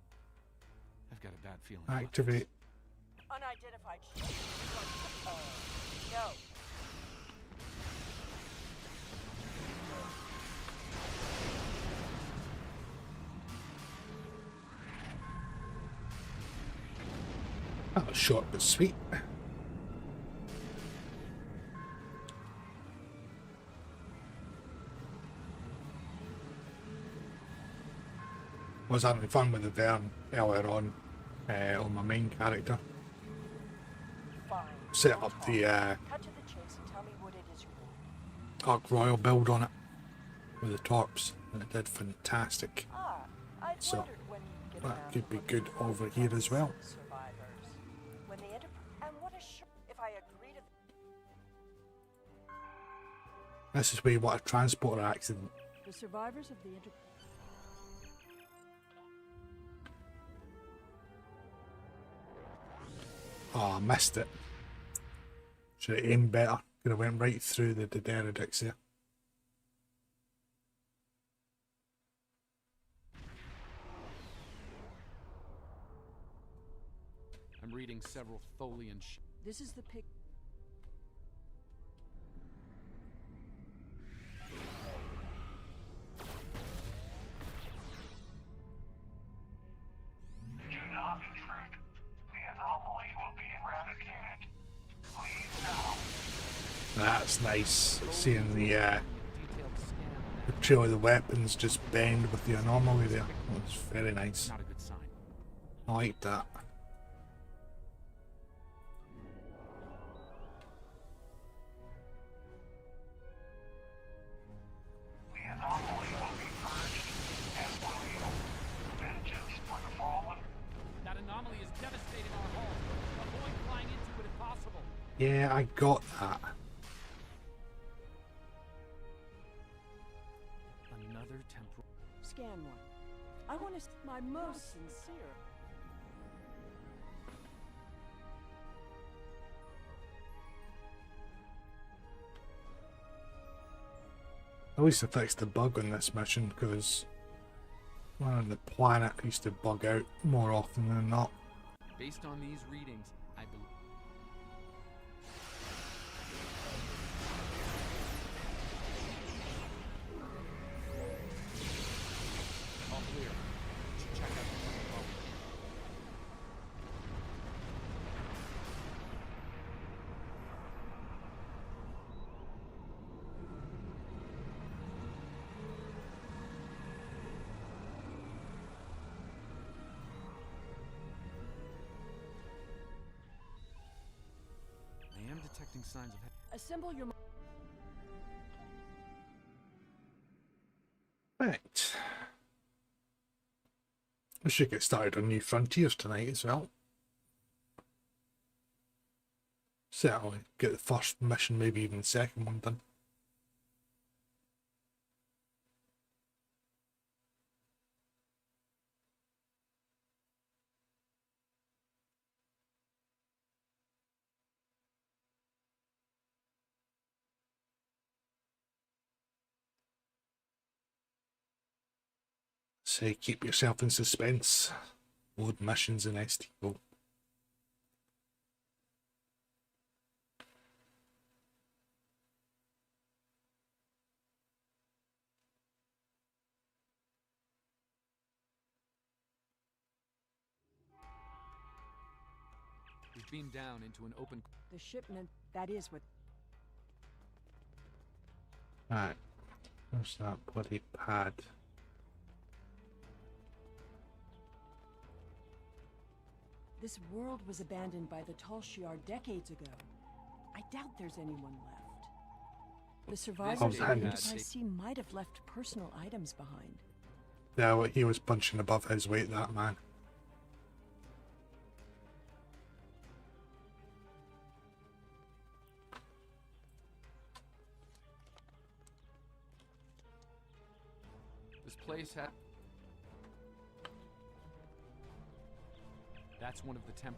I've got a bad feeling about activate. Unidentified ship. No. That was short but sweet. Was having fun with the Vern earlier on my main character. Set up the Cut to the chase and tell me what it is you want. Ark Royal build on it with the torps, and it did fantastic. I'd So wondered when you'd get that around could to be good looking over at here as well. survivors. When the and what a if I agree to This is where you want a transporter accident. the survivors of the Oh, I missed it. Should have aimed better. Could have went right through the Derridix there. I'm reading several Tholian This is the pic. Do not intrude. The anomaly will be eradicated. Please now. That's nice. Seeing the trail of the weapons just bend with the anomaly there. That was very nice. Not a good sign. I like that. The anomaly will be purged and will yield vengeance for the fallen. That anomaly is devastating our hull. Avoid flying into it if possible. Yeah, I got that. Another temporal. Scan one. I want to my most sincere. At least I fixed the bug on this mission, because one of the planet used to bug out more often than not. Based on these readings, I believe. All clear. Should check out the temporal. I am detecting signs of. Assemble your. Right. We should get started on New Frontiers tonight as well. Certainly get the first mission, maybe even the second one done. Say, keep yourself in suspense. Load missions in STO. We've beamed down into an open. The shipment. That is what. Right. Where's that bloody pad? This world was abandoned by the Talshiar decades ago. I doubt there's anyone left. The survivors of the IC might have left personal items behind. Yeah, well, he was punching above his weight, that man. This place had. That's one of the temp.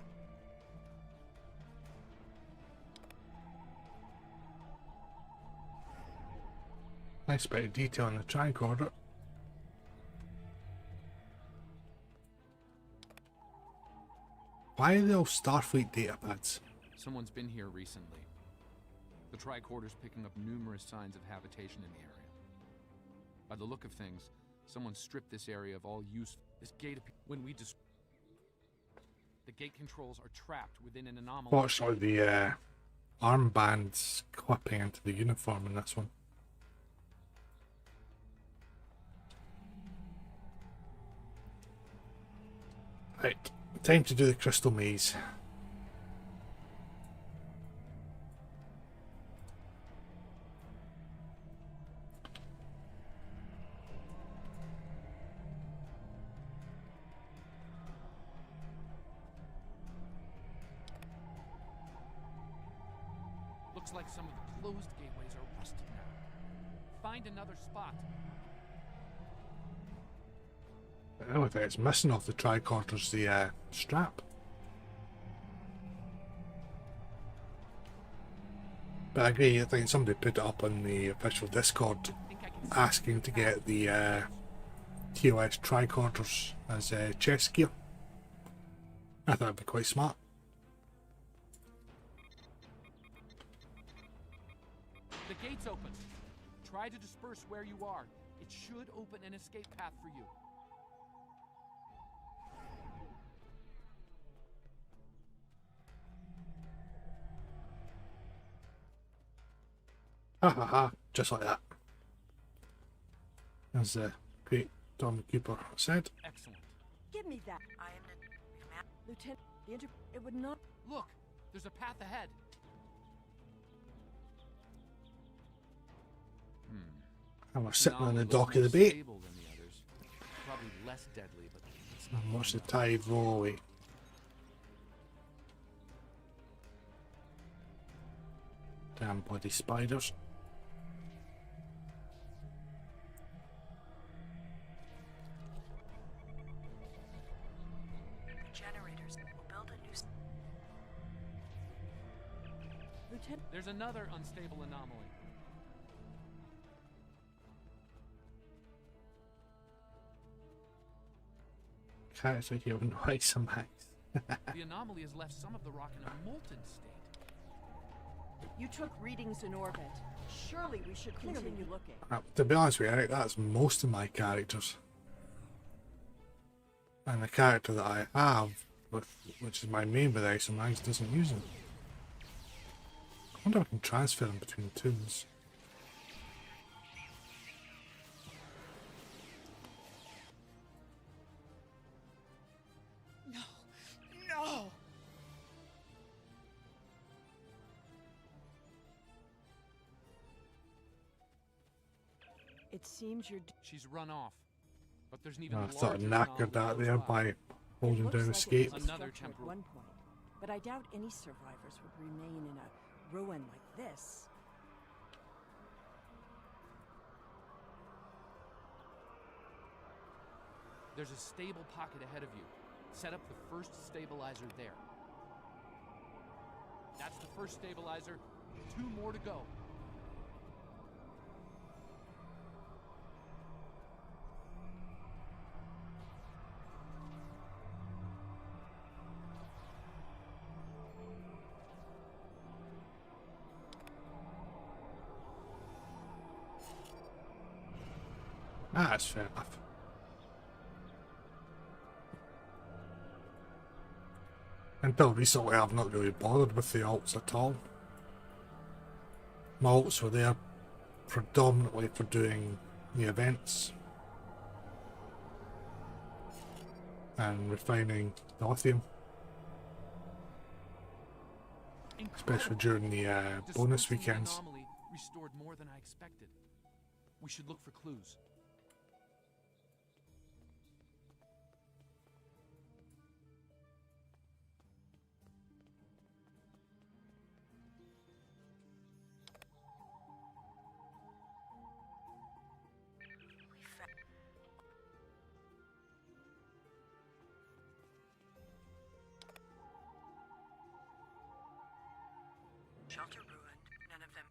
Nice bit of detail on the tricorder. Why are they all Starfleet data pads? Someone's been here recently. The tricorder's picking up numerous signs of habitation in the area. By the look of things, someone stripped this area of all use. This gate when we the gate controls are trapped within an anomaly. Fortunately, the armbands clipping into the uniform in this one. Right, time to do the crystal maze. Looks like some of the closed gateways are rusted now. Find another spot. The only thing it's missing off the tricorder's the strap. But I agree, I think somebody put it up on the official Discord asking to get the TOS tricorders as chest gear. I thought that'd be quite smart. The gate's open. Try to disperse where you are. It should open an escape path for you. Ha ha ha, just like that. As the great Tom Cooper said. Excellent. Give me that. I am Lieutenant. It would not. Look, there's a path ahead. And we're sitting on the dock of the bay. Probably less deadly, but And watch the tide roll away. Damn bloody spiders. Generators will build a new. Lieutenant. There's another unstable anomaly. Character here with noise and max. The anomaly has left some of the rock in a molten state. You took readings in orbit. Surely we should continue looking. To be honest with you, Eric, that's most of my characters. And the character that I have, which is my main with Ice and Mags, doesn't use them. I wonder if I can transfer them between toons. No! It seems you're. She's run off, but there's an even I thought I larger knackered that anomaly there as well. by holding Looks down like escape. it was Another structured temporal. at one point, but I doubt any survivors would remain in a ruin like this. There's a stable pocket ahead of you. Set up the first stabilizer there. That's the first stabilizer. 2 more to go. Ah, that's fair enough. Until recently, I've not really bothered with the alts at all. My alts were there predominantly for doing the events and refining the lithium, especially during the bonus Dispersing the weekends. anomaly restored more than I expected. We should look for clues. Shelter ruined. None of them.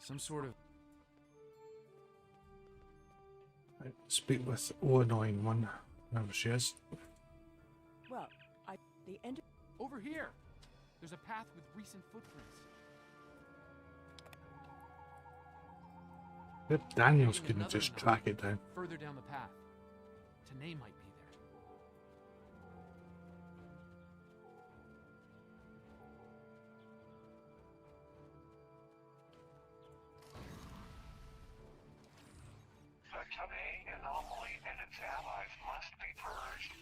Some sort of... Speak with annoying one. There she is. Well, the end. Over here! There's a path with recent footprints. If Daniel's gonna just track it down. Further down the path. Tanae might be there. The Tanae anomaly and its allies must be purged.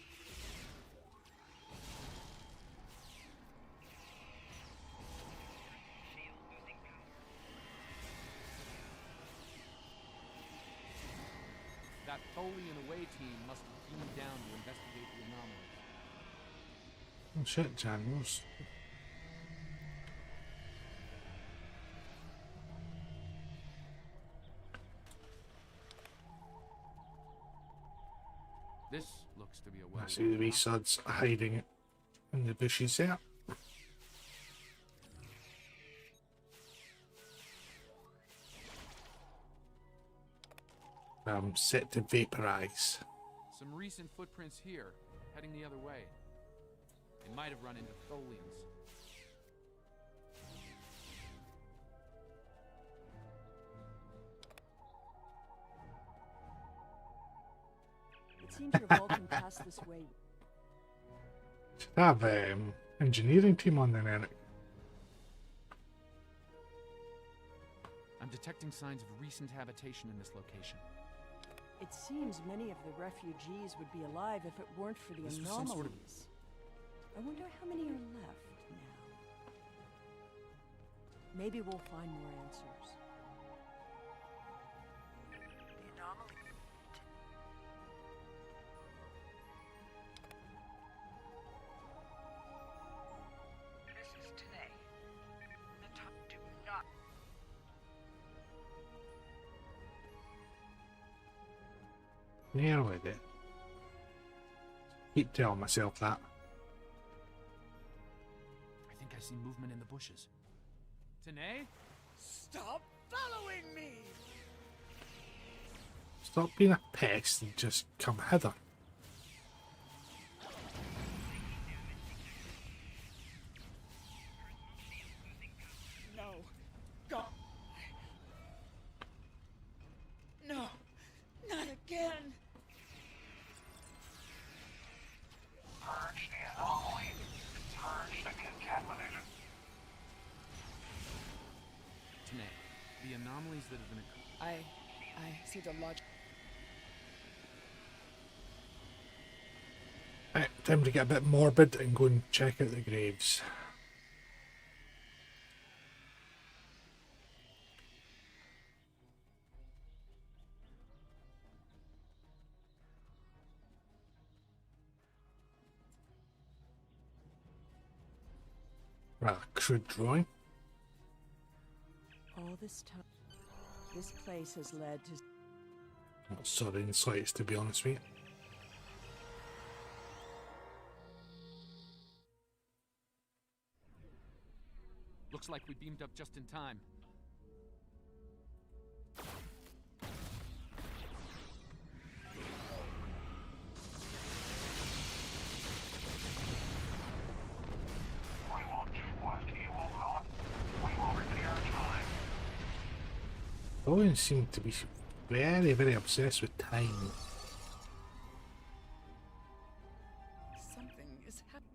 That Tholian away team must have beamed down to investigate the anomaly. Oh shit, Daniels. This looks to be a well. I see the wee suds hiding in the bushes there. Set to vaporize. Some recent footprints here, heading the other way. They might have run into Tholians. It seems your vault can pass this way. Should have engineering team on then, Eric. I'm detecting signs of recent habitation in this location. It seems many of the refugees would be alive if it weren't for the This was anomalies. some sort of- I wonder how many are left now. Maybe we'll find more answers. The anomaly. This is today. The top do not. Yeah, with it. Keep telling myself that. I think I see movement in the bushes. Tanae? Stop following me! Stop being a pest and just come hither. No. Go. No. Not again. Purge the anomaly. Purge the contaminated. Tanae, the anomalies that have been occurring. I see the logic. Right, time to get a bit morbid and go and check out the graves. Rather crude drawing. All this time, this place has led to. Not sorry in the slightest, to be honest with you. Looks like we beamed up just in time. We won't do what he will not. We will repair time. Owen seemed to be very, very obsessed with time. Something is happening.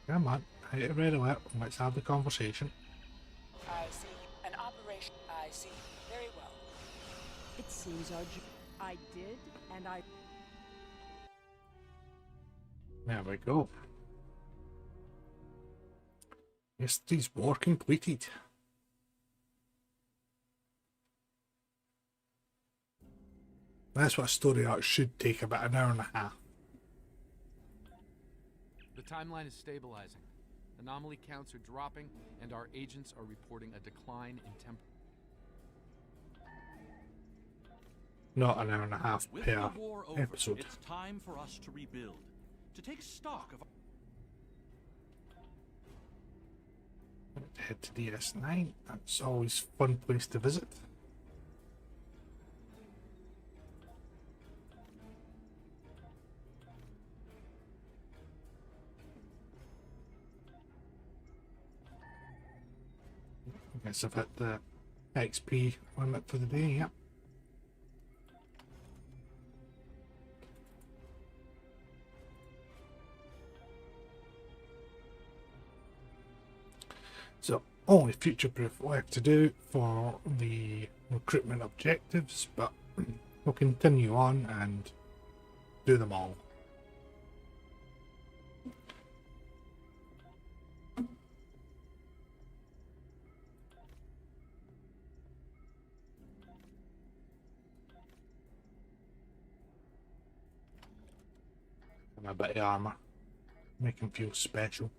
Come on, hit it right away. Let's have the conversation. I see. An operation. I see. Very well. It seems our. I did, and I. There we go. Yesterday's war completed. That's what a story arc should take, about an hour and a half. The timeline is stabilizing. Anomaly counts are dropping, and our agents are reporting a decline in temp. Not an hour and a half With per the war over, episode. it's time for us to rebuild, to take stock of. Head to DS9. That's always a fun place to visit. I guess I've hit the XP limit for the day, yep. So, only future-proof left to do for the recruitment objectives, but we'll continue on and do them all. And a bit of armour, make him feel special.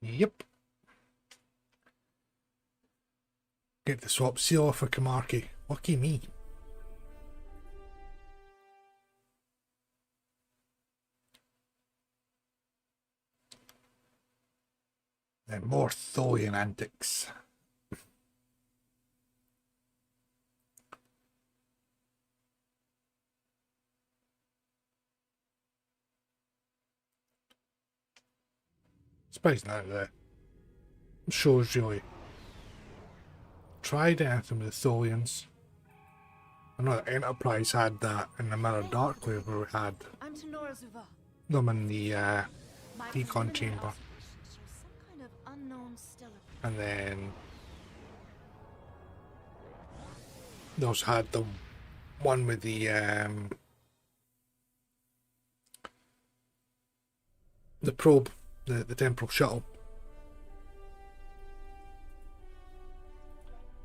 Yep. Get the swap seal off for Kamarki. Lucky me. Then more Tholian antics. Surprised now that shows really tried anything with the Tholians. I know that Enterprise had that in the Mirror Darkly, where we had them in the decon chamber. And then they also had the one with the probe, the temporal shuttle.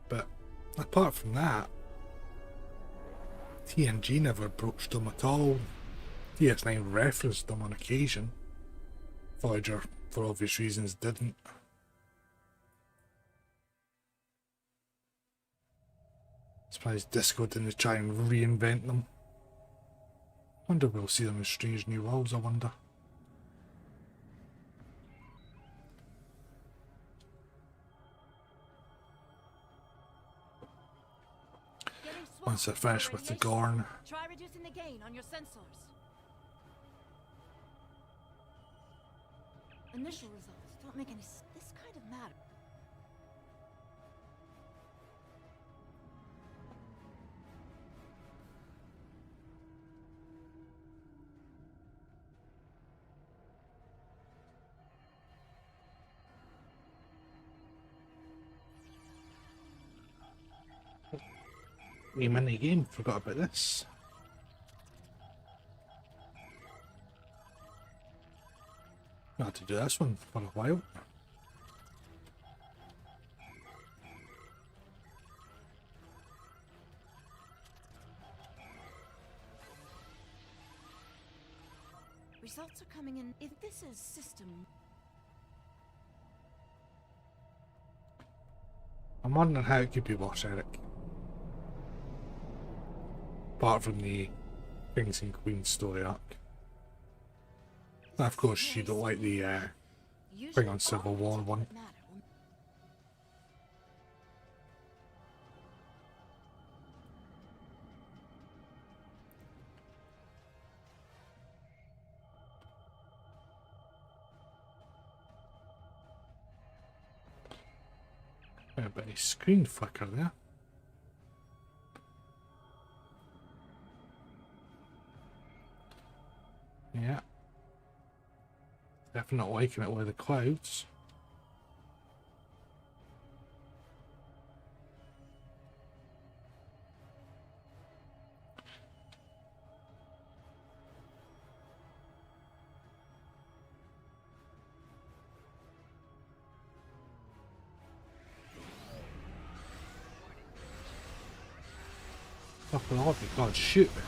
But apart from that, TNG never broached them at all. DS9 referenced them on occasion. Voyager, for obvious reasons, didn't. Surprised Disco didn't try and reinvent them. Wonder if we'll see them in Strange New Worlds, I wonder. Once I finish with the Gorn. Try reducing the gain on your sensors. Initial results don't make any this kind of matter. Wee mini game, forgot about this. I had to do this one for a while. Results are coming in. If this is system. I'm wondering how it could be worse, Eric. Apart from the Kings and Queens story arc. And of course, you don't like the thing on Civil War one. A bit of screen flicker there. Yeah. Definitely not liking it with the clouds. Fuck with all of you. God, shoot me.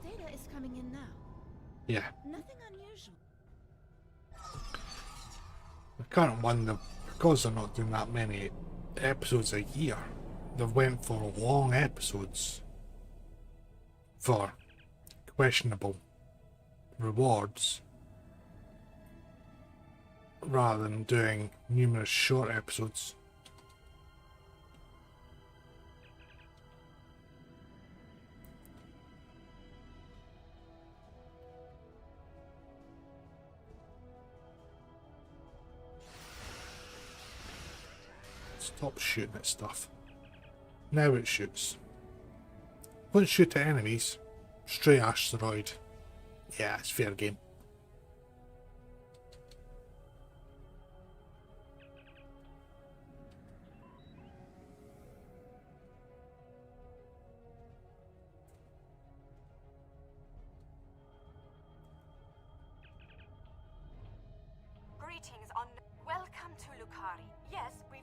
Data is coming in now. Yeah. Nothing unusual. The current one, because they're not doing that many episodes a year, they've went for long episodes for questionable rewards rather than doing numerous short episodes. Stop shooting at stuff. Now it shoots. Won't shoot at enemies. Stray asteroid. Yeah, it's fair game. Greetings on. Welcome to Lucari. Yes, we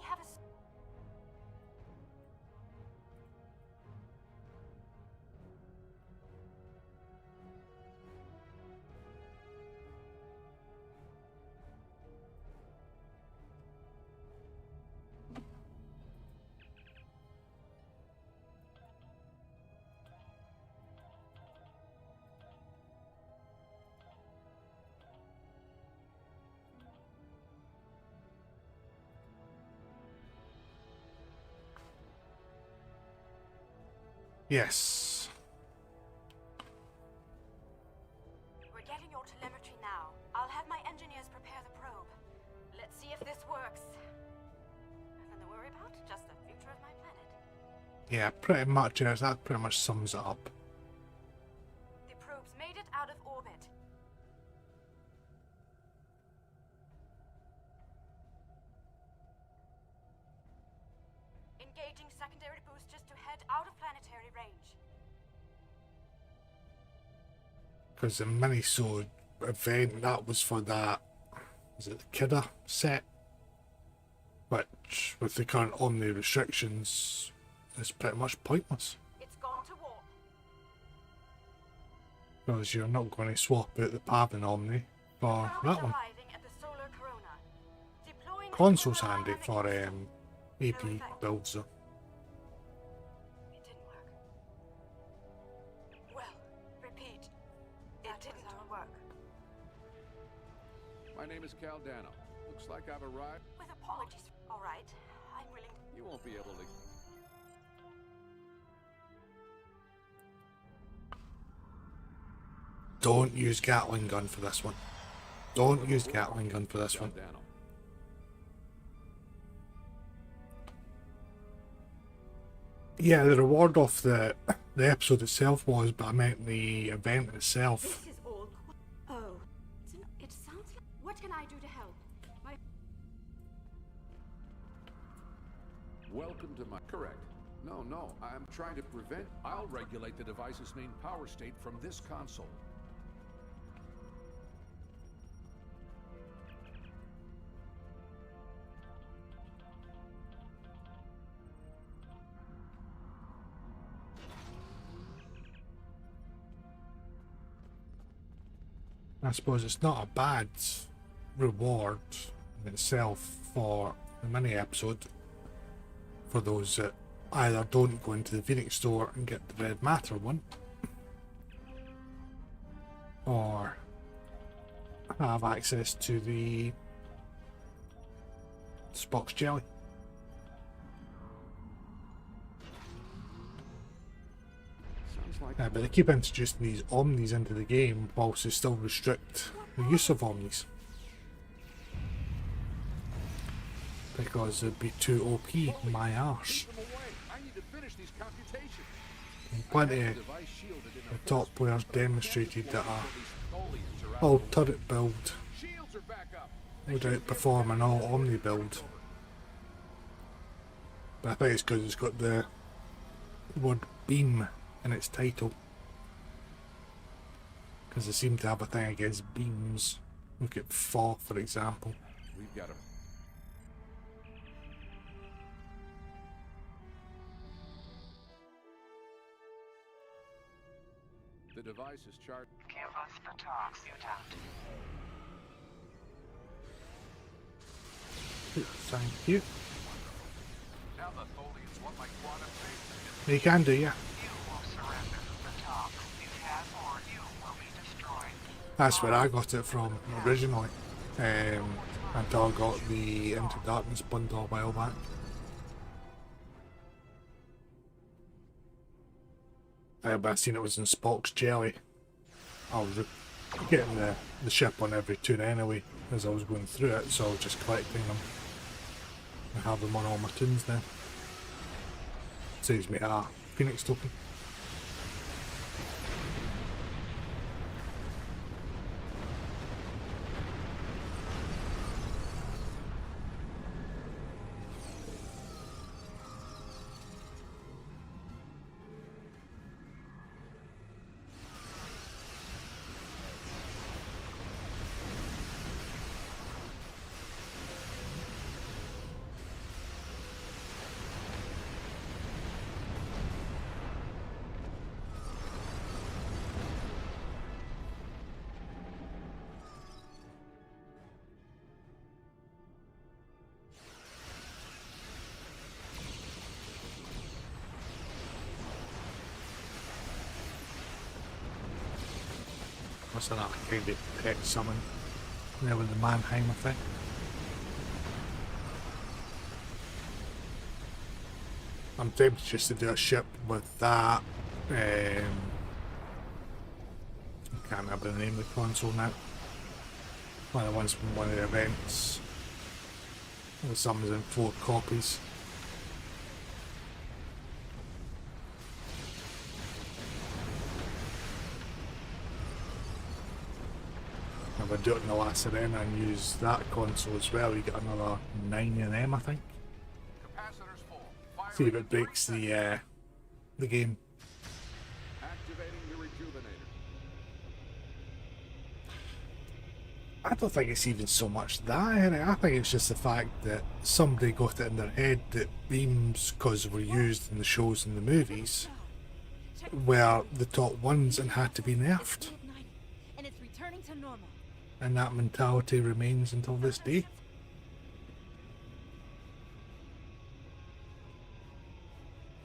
have a. Yes. We're getting your telemetry now. I'll have my engineers prepare the probe. Let's see if this works. Nothing to worry about, just the future of my planet. Yeah, pretty much. Yes, that pretty much sums it up. The probe's made it out of orbit. Engaging secondary boosters to head out of planetary range. Because the mini-sode event, that was for that, is it the Kidda set? Which, with the current Omni restrictions, is pretty much pointless. It's gone to warp. Because you're not going to swap out the Pavin Omni for that one. Arriving at the solar corona. Deploying Console's handy for AP builds though. It didn't work. Well, repeat. It didn't work. My name is Caldano. Looks like I've arrived. With apologies. All right. I'm willing. You won't be able to. Don't use Gatling gun for this one. Don't use Gatling gun for this one. Yeah, the reward of the episode itself was, but I meant the event itself. This is all. Oh, it sounds like. What can I do to help? Welcome to my. Correct. No, I'm trying to prevent. I'll regulate the device's main power state from this console. I suppose it's not a bad reward in itself for the mini episode for those that either don't go into the Phoenix store and get the red matter one, or have access to the Spock's jelly. But they keep introducing these Omnis into the game whilst they still restrict the use of Omnis. Because it'd be too OP, my arse. And plenty of the top players demonstrated that a all turret build would outperform an all Omni build. But I think it's because it's got the word beam in its title. Because they seem to have a thing against beams. Look at 4, for example. We've got a... The device is charged. Give us the talks, mutant. Thank you. Now the Tholians want my quantum phase. You can do, yeah. You will surrender the talks you have, or you will be destroyed. That's where I got it from originally. Until I got the Into Darkness bundle a while back. But I seen it was in Spock's Jelly. I was getting the ship on every toon anyway as I was going through it, so I was just collecting them. I have them on all my toons now. Saves me a Phoenix token. What's that kind of pet summon? There with the Mannheimer thing. I'm tempted just to do a ship with that. I can't remember the name of the console now. One of the ones from one of the events. The summons in 4 copies. If I do it in the last arena and use that console as well, you get another 9 in them, I think. See if it breaks the game. Activating the rejuvenator. I don't think it's even so much that, Eric. I think it's just the fact that somebody got it in their head that beams, because they were used in the shows and the movies, were the top ones and had to be nerfed. And it's returning to normal. And that mentality remains until this day.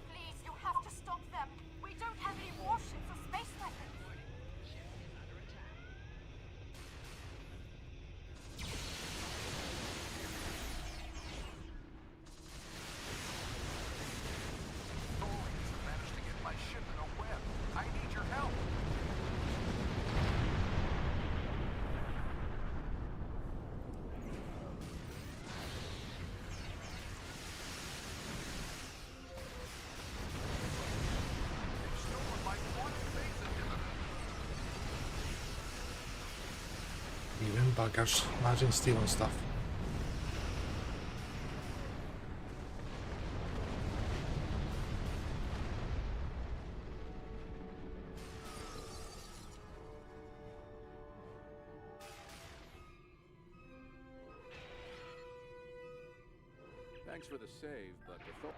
Please, you have to stop them. We don't have any warships or space weapons. Tholians managed to get my ship in a web. I need your help. Even buggers. Imagine stealing stuff. Thanks for the save, but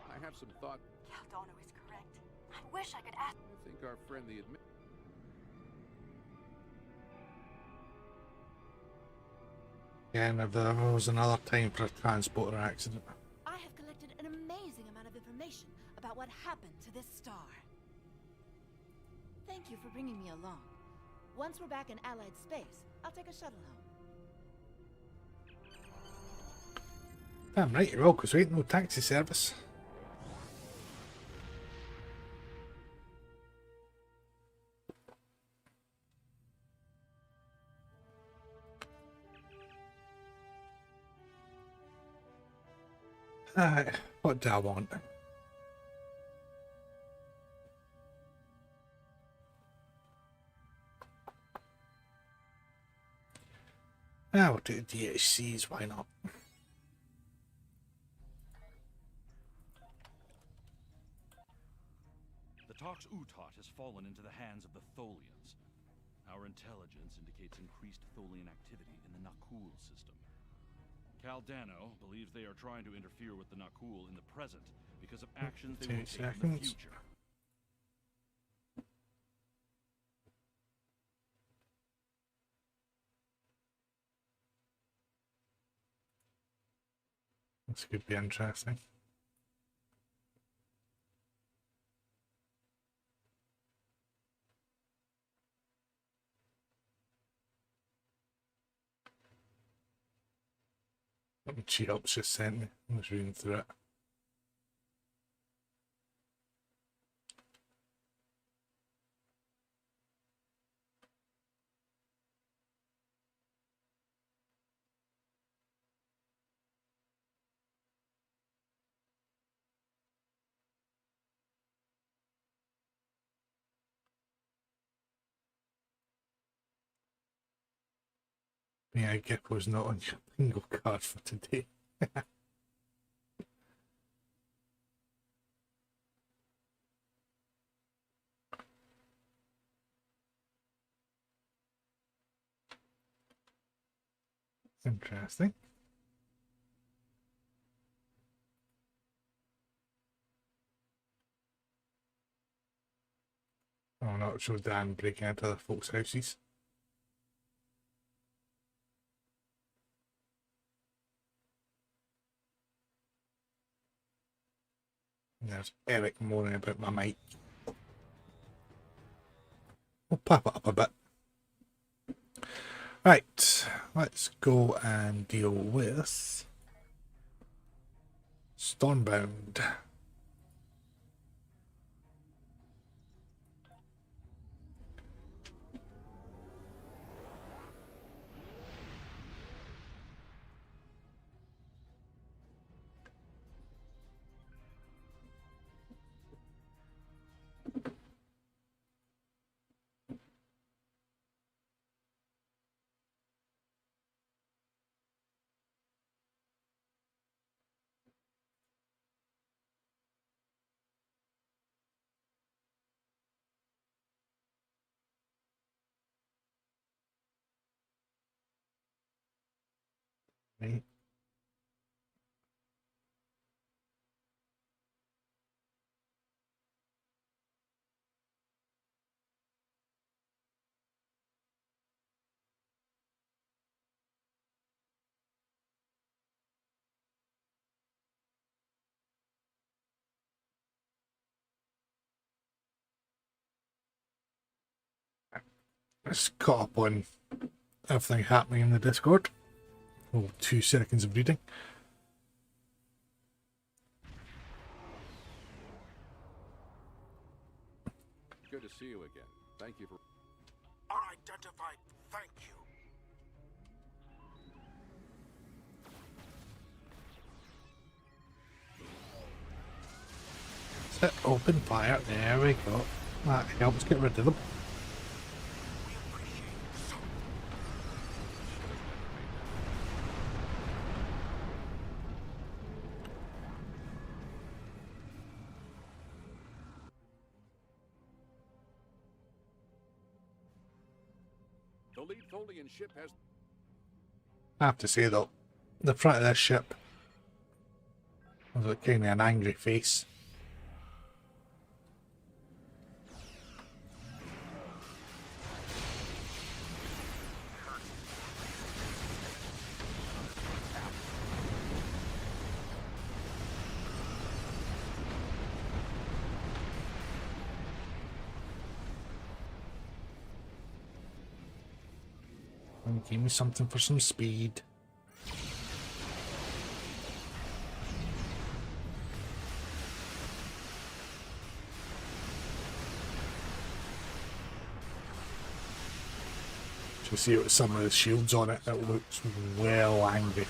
I have some thought. Caldano is correct. I wish I could ask. I think our friend the admin. Yeah, and if there ever was another time for a transporter accident. I have collected an amazing amount of information about what happened to this star. Thank you for bringing me along. Once we're back in Allied space, I'll take a shuttle home. Damn right you will, because we ain't no taxi service. What do I want? We'll do DHCs, why not? The Tox Utot has fallen into the hands of the Tholians. Our intelligence indicates increased Tholian activity in the Nakul system. Caldano believes they are trying to interfere with the Nakul in the present because of actions they will take in the future. This could be interesting. Let me cheat up, just sent me. I was reading through it. Yeah, Gecko's not on your bingo card for today. Interesting. Oh no, it showed Dan breaking into other folks' houses. And there's Eric moaning about my mic. We'll pop it up a bit. Right, let's go and deal with Stormbound. Right. Just caught up on everything happening in the Discord. Oh, 2 seconds of reading. Good to see you again. Thank you for... Unidentified, thank you. Set open fire. There we go. That helps get rid of them. The lead Tholian ship has... I have to say though, the front of this ship was like kind of an angry face. And give me something for some speed. To see what some of the shields on it, it looks well angry.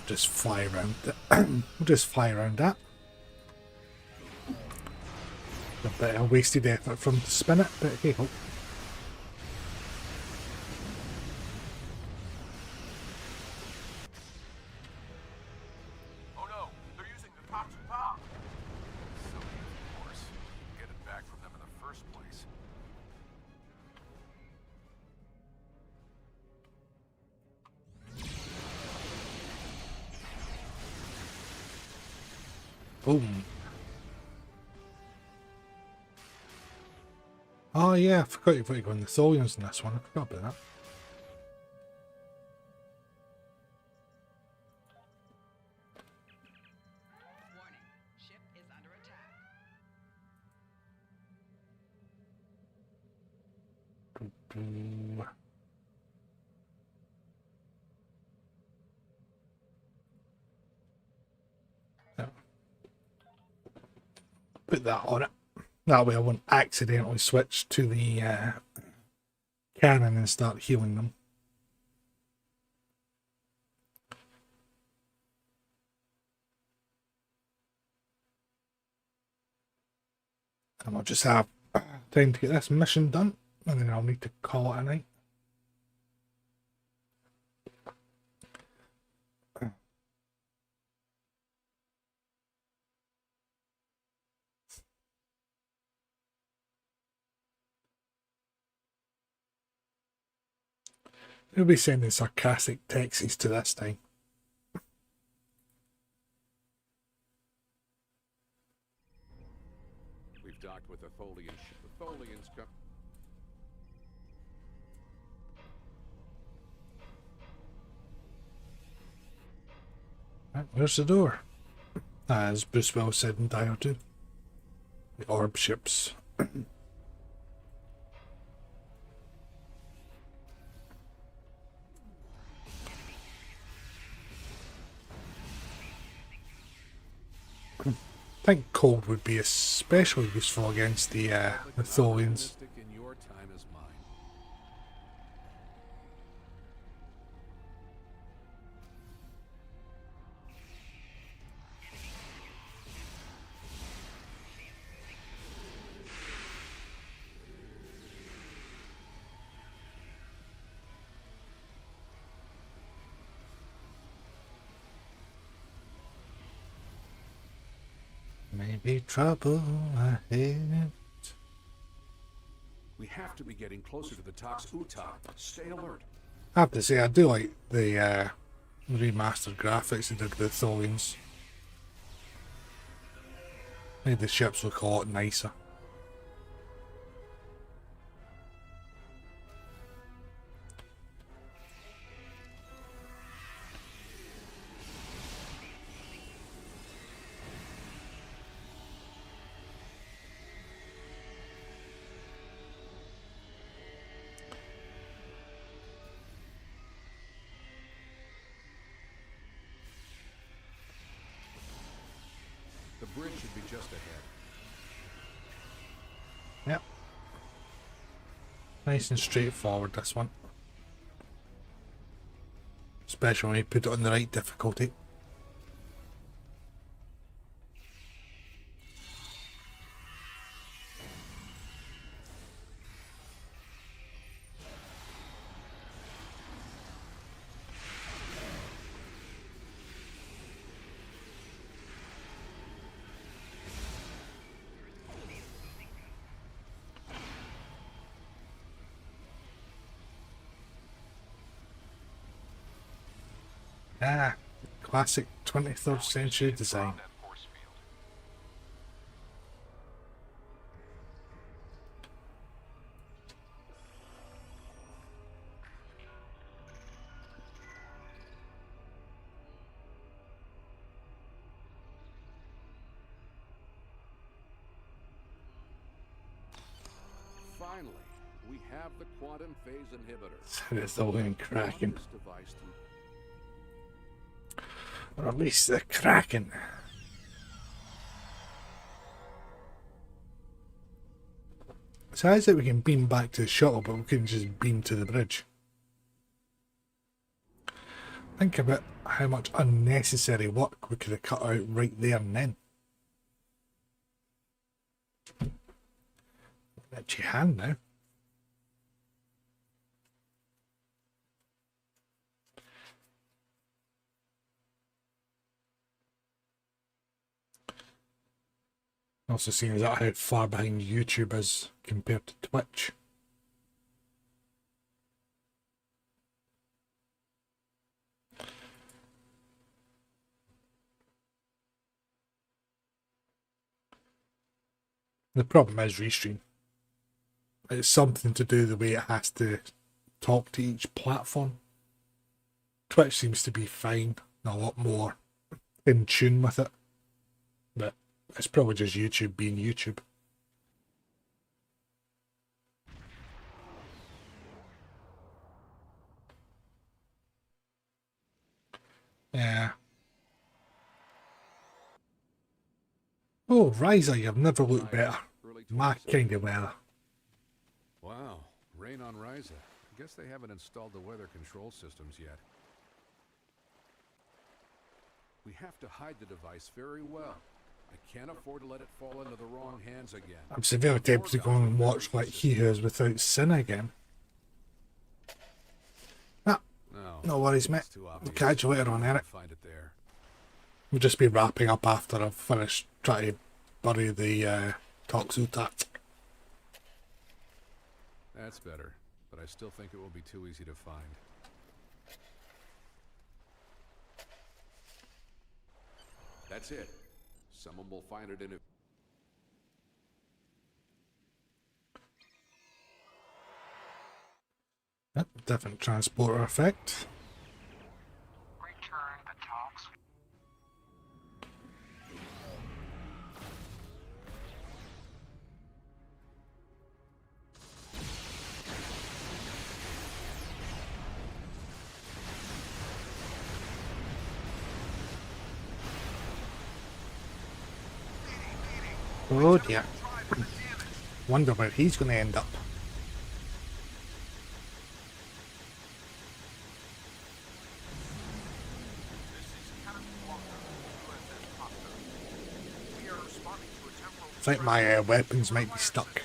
Just fly around it. We'll just fly around that. A bit of wasted effort from to spin it, but hey ho. Oh no, they're using the toxic Boom. Oh yeah, I forgot you've got to go in the Tholians in this one. I forgot about that. Yeah. Put that on it. That way I won't accidentally switch to the cannon and start healing them. And I'll just have time to get this mission done, and then I'll need to call it a night. He'll be sending sarcastic texts to this time. We've docked with the Tholian ship. The Tholians come. Right, where's the door? As Bruce Willis said in Die Hard 2. The orb ships. I think cold would be especially useful against the Tholians. In your time as mine. Maybe trouble ahead. We have to be getting closer to the Tox Utak. Stay alert. I have to say, I do like the remastered graphics they did with Tholians. Made the ships look a lot nicer. The bridge should be just ahead. Yep. Nice and straightforward, this one. Especially when you put it on the right difficulty. Ah, classic 23rd century design. Finally, we have the quantum phase inhibitor. It's all in cracking. This device to Or at least the Kraken. So how is it we can beam back to the shuttle, but we couldn't just beam to the bridge? Think about how much unnecessary work we could have cut out right there and then. Itchy hand now. Also seeing as that how far behind YouTube is compared to Twitch. The problem is Restream. It's something to do the way it has to talk to each platform. Twitch seems to be fine, and a lot more in tune with it. But it's probably just YouTube being YouTube. Yeah. Oh, Riser, you've never looked better. My kind of weather. Wow, rain on Ryza. I guess they haven't installed the weather control systems yet. We have to hide the device very well. I can't afford to let it fall into the wrong hands again. I'm severely tempted to go and watch like He Who Is Without Sin again. Nah, no worries, mate. We'll catch you later on, Eric. We'll just be wrapping up after I've finished trying to bury the Toxutat. That's better, but I still think it will be too easy to find. That's it. Someone will find it in a... Yep, different transporter effect. Return the talks. Oh dear. Wonder where he's going to end up. I think my weapons might be stuck.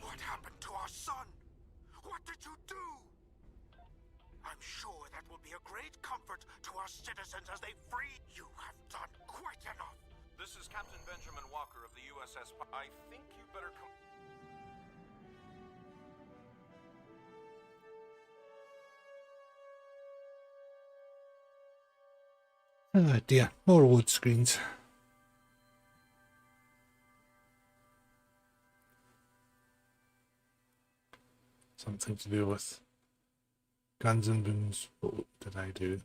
What happened to our son? What did you do? I'm sure that will be a great comfort to our citizens as they free. You have done quite enough. This is Captain Benjamin Walker of the USS. I think you better come. Oh dear, more load screens. Something to do with Guns and Boons. What did I do?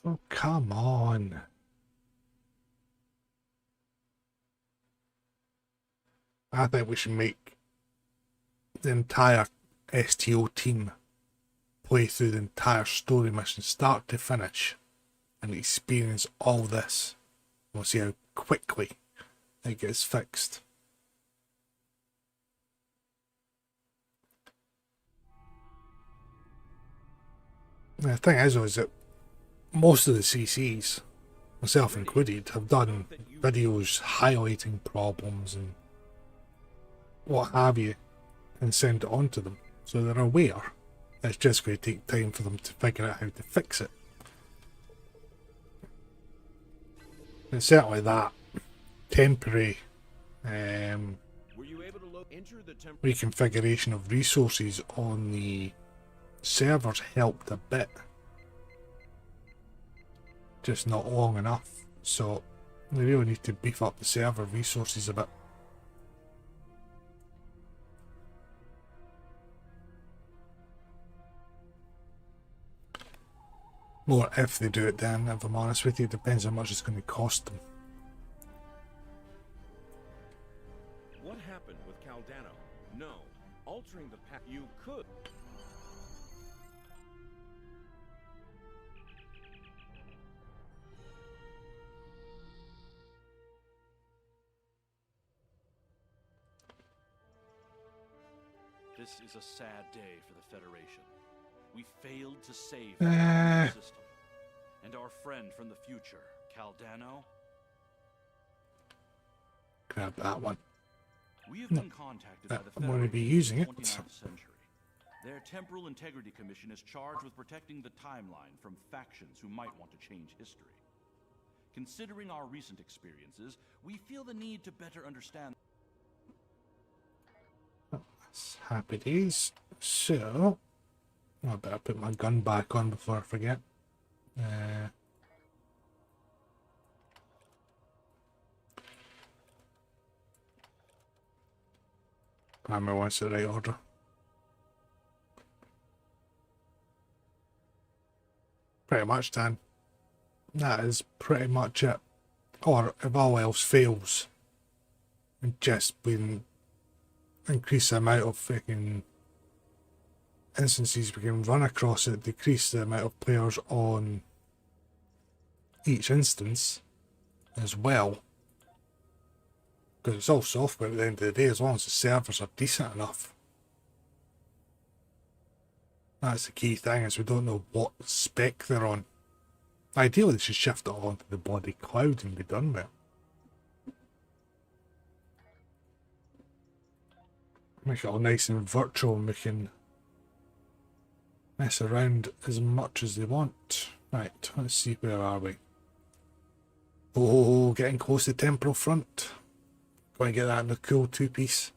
Oh, come on. I think we should make the entire STO team play through the entire story mission, start to finish, and experience all this. We'll see how quickly it gets fixed. The thing is that most of the CCs, myself included, have done videos highlighting problems and what have you, and send it on to them, so they're aware. It's just going to take time for them to figure out how to fix it. And certainly that temporary reconfiguration of resources on the servers helped a bit. Just not long enough. So they really need to beef up the server resources a bit. Or if they do it then, if I'm honest with you, it depends how much it's going to cost them. What happened with Caldano? No. Altering the path you could. This is a sad day for the Federation. We failed to save the system. And our friend from the future, Caldano, grab that one. We have been contacted by the I'm going to Federation be using in the it. 29th century. Their Temporal Integrity Commission is charged with protecting the timeline from factions who might want to change history. Considering our recent experiences, we feel the need to better understand. That's happy days. So, I better put my gun back on before I forget. Primary wants the right order. Pretty much, Dan. That is pretty much it. Or if all else fails, just been increase the amount of freaking instances we can run across it, decrease the amount of players on each instance as well. Because it's all software at the end of the day, as long as the servers are decent enough. That's the key thing, is we don't know what spec they're on. Ideally they should shift it all onto the bloody cloud and be done with it. Make it all nice and virtual and we can mess around as much as they want. Right, let's see, where are we? Oh, getting close to Temporal Front. Going to get that in the cool two-piece.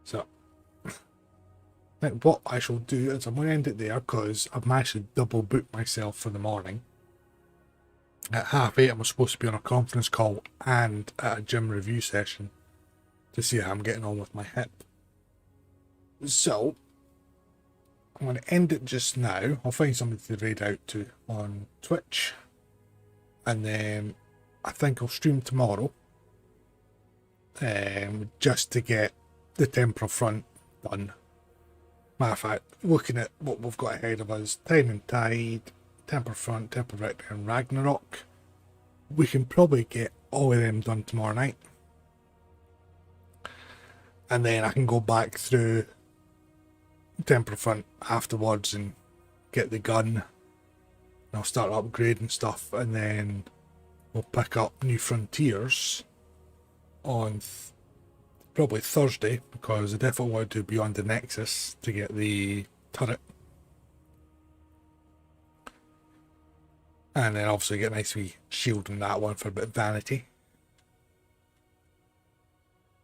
So, what I shall do is I'm going to end it there because I've managed to double book myself for the morning. At 8:30 I'm supposed to be on a conference call and at a gym review session to see how I'm getting on with my hip. So, I'm going to end it just now. I'll find somebody to raid out to on Twitch. And then I think I'll stream tomorrow. Just to get the Temporal Front done. Matter of fact, looking at what we've got ahead of us, Time and Tide, Temporal Front, Temporal Reckoning and Ragnarok, we can probably get all of them done tomorrow night. And then I can go back through Temporal Front afterwards and get the gun. I'll start upgrading stuff, and then we'll pick up New Frontiers on probably Thursday, because I definitely want to do Beyond the Nexus to get the turret. And then obviously get a nice wee shield on that one for a bit of vanity.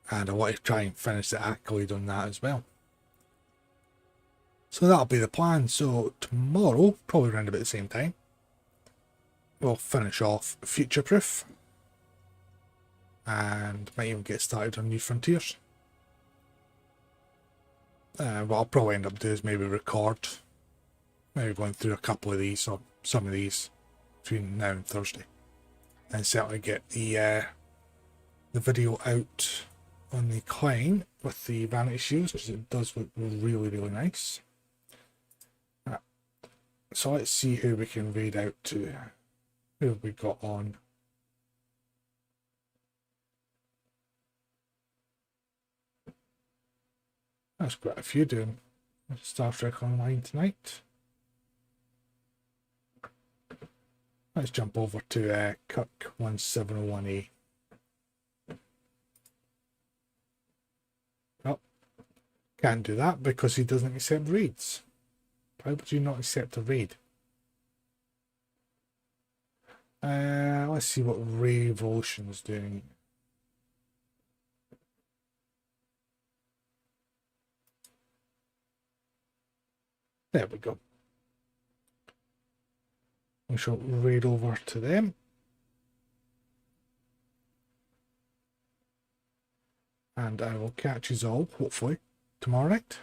And I want to try and finish the accolade on that as well. So that'll be the plan. So tomorrow, probably around about the same time, we'll finish off Future Proof. And might even get started on New Frontiers. What I'll probably end up doing is maybe record. Maybe going through a couple of these, or some of these, between now and Thursday. And certainly get the video out on the client with the vanity shields, because it does look really, really nice. So let's see who we can raid out to. Who have we got on? That's quite a few doing Star Trek Online tonight. Let's jump over to Kirk 1701A. Oh, can't do that because he doesn't accept raids. Why would you not accept a raid? Let's see what Revolution is doing. There we go. We shall raid over to them. And I will catch you all, hopefully, tomorrow night.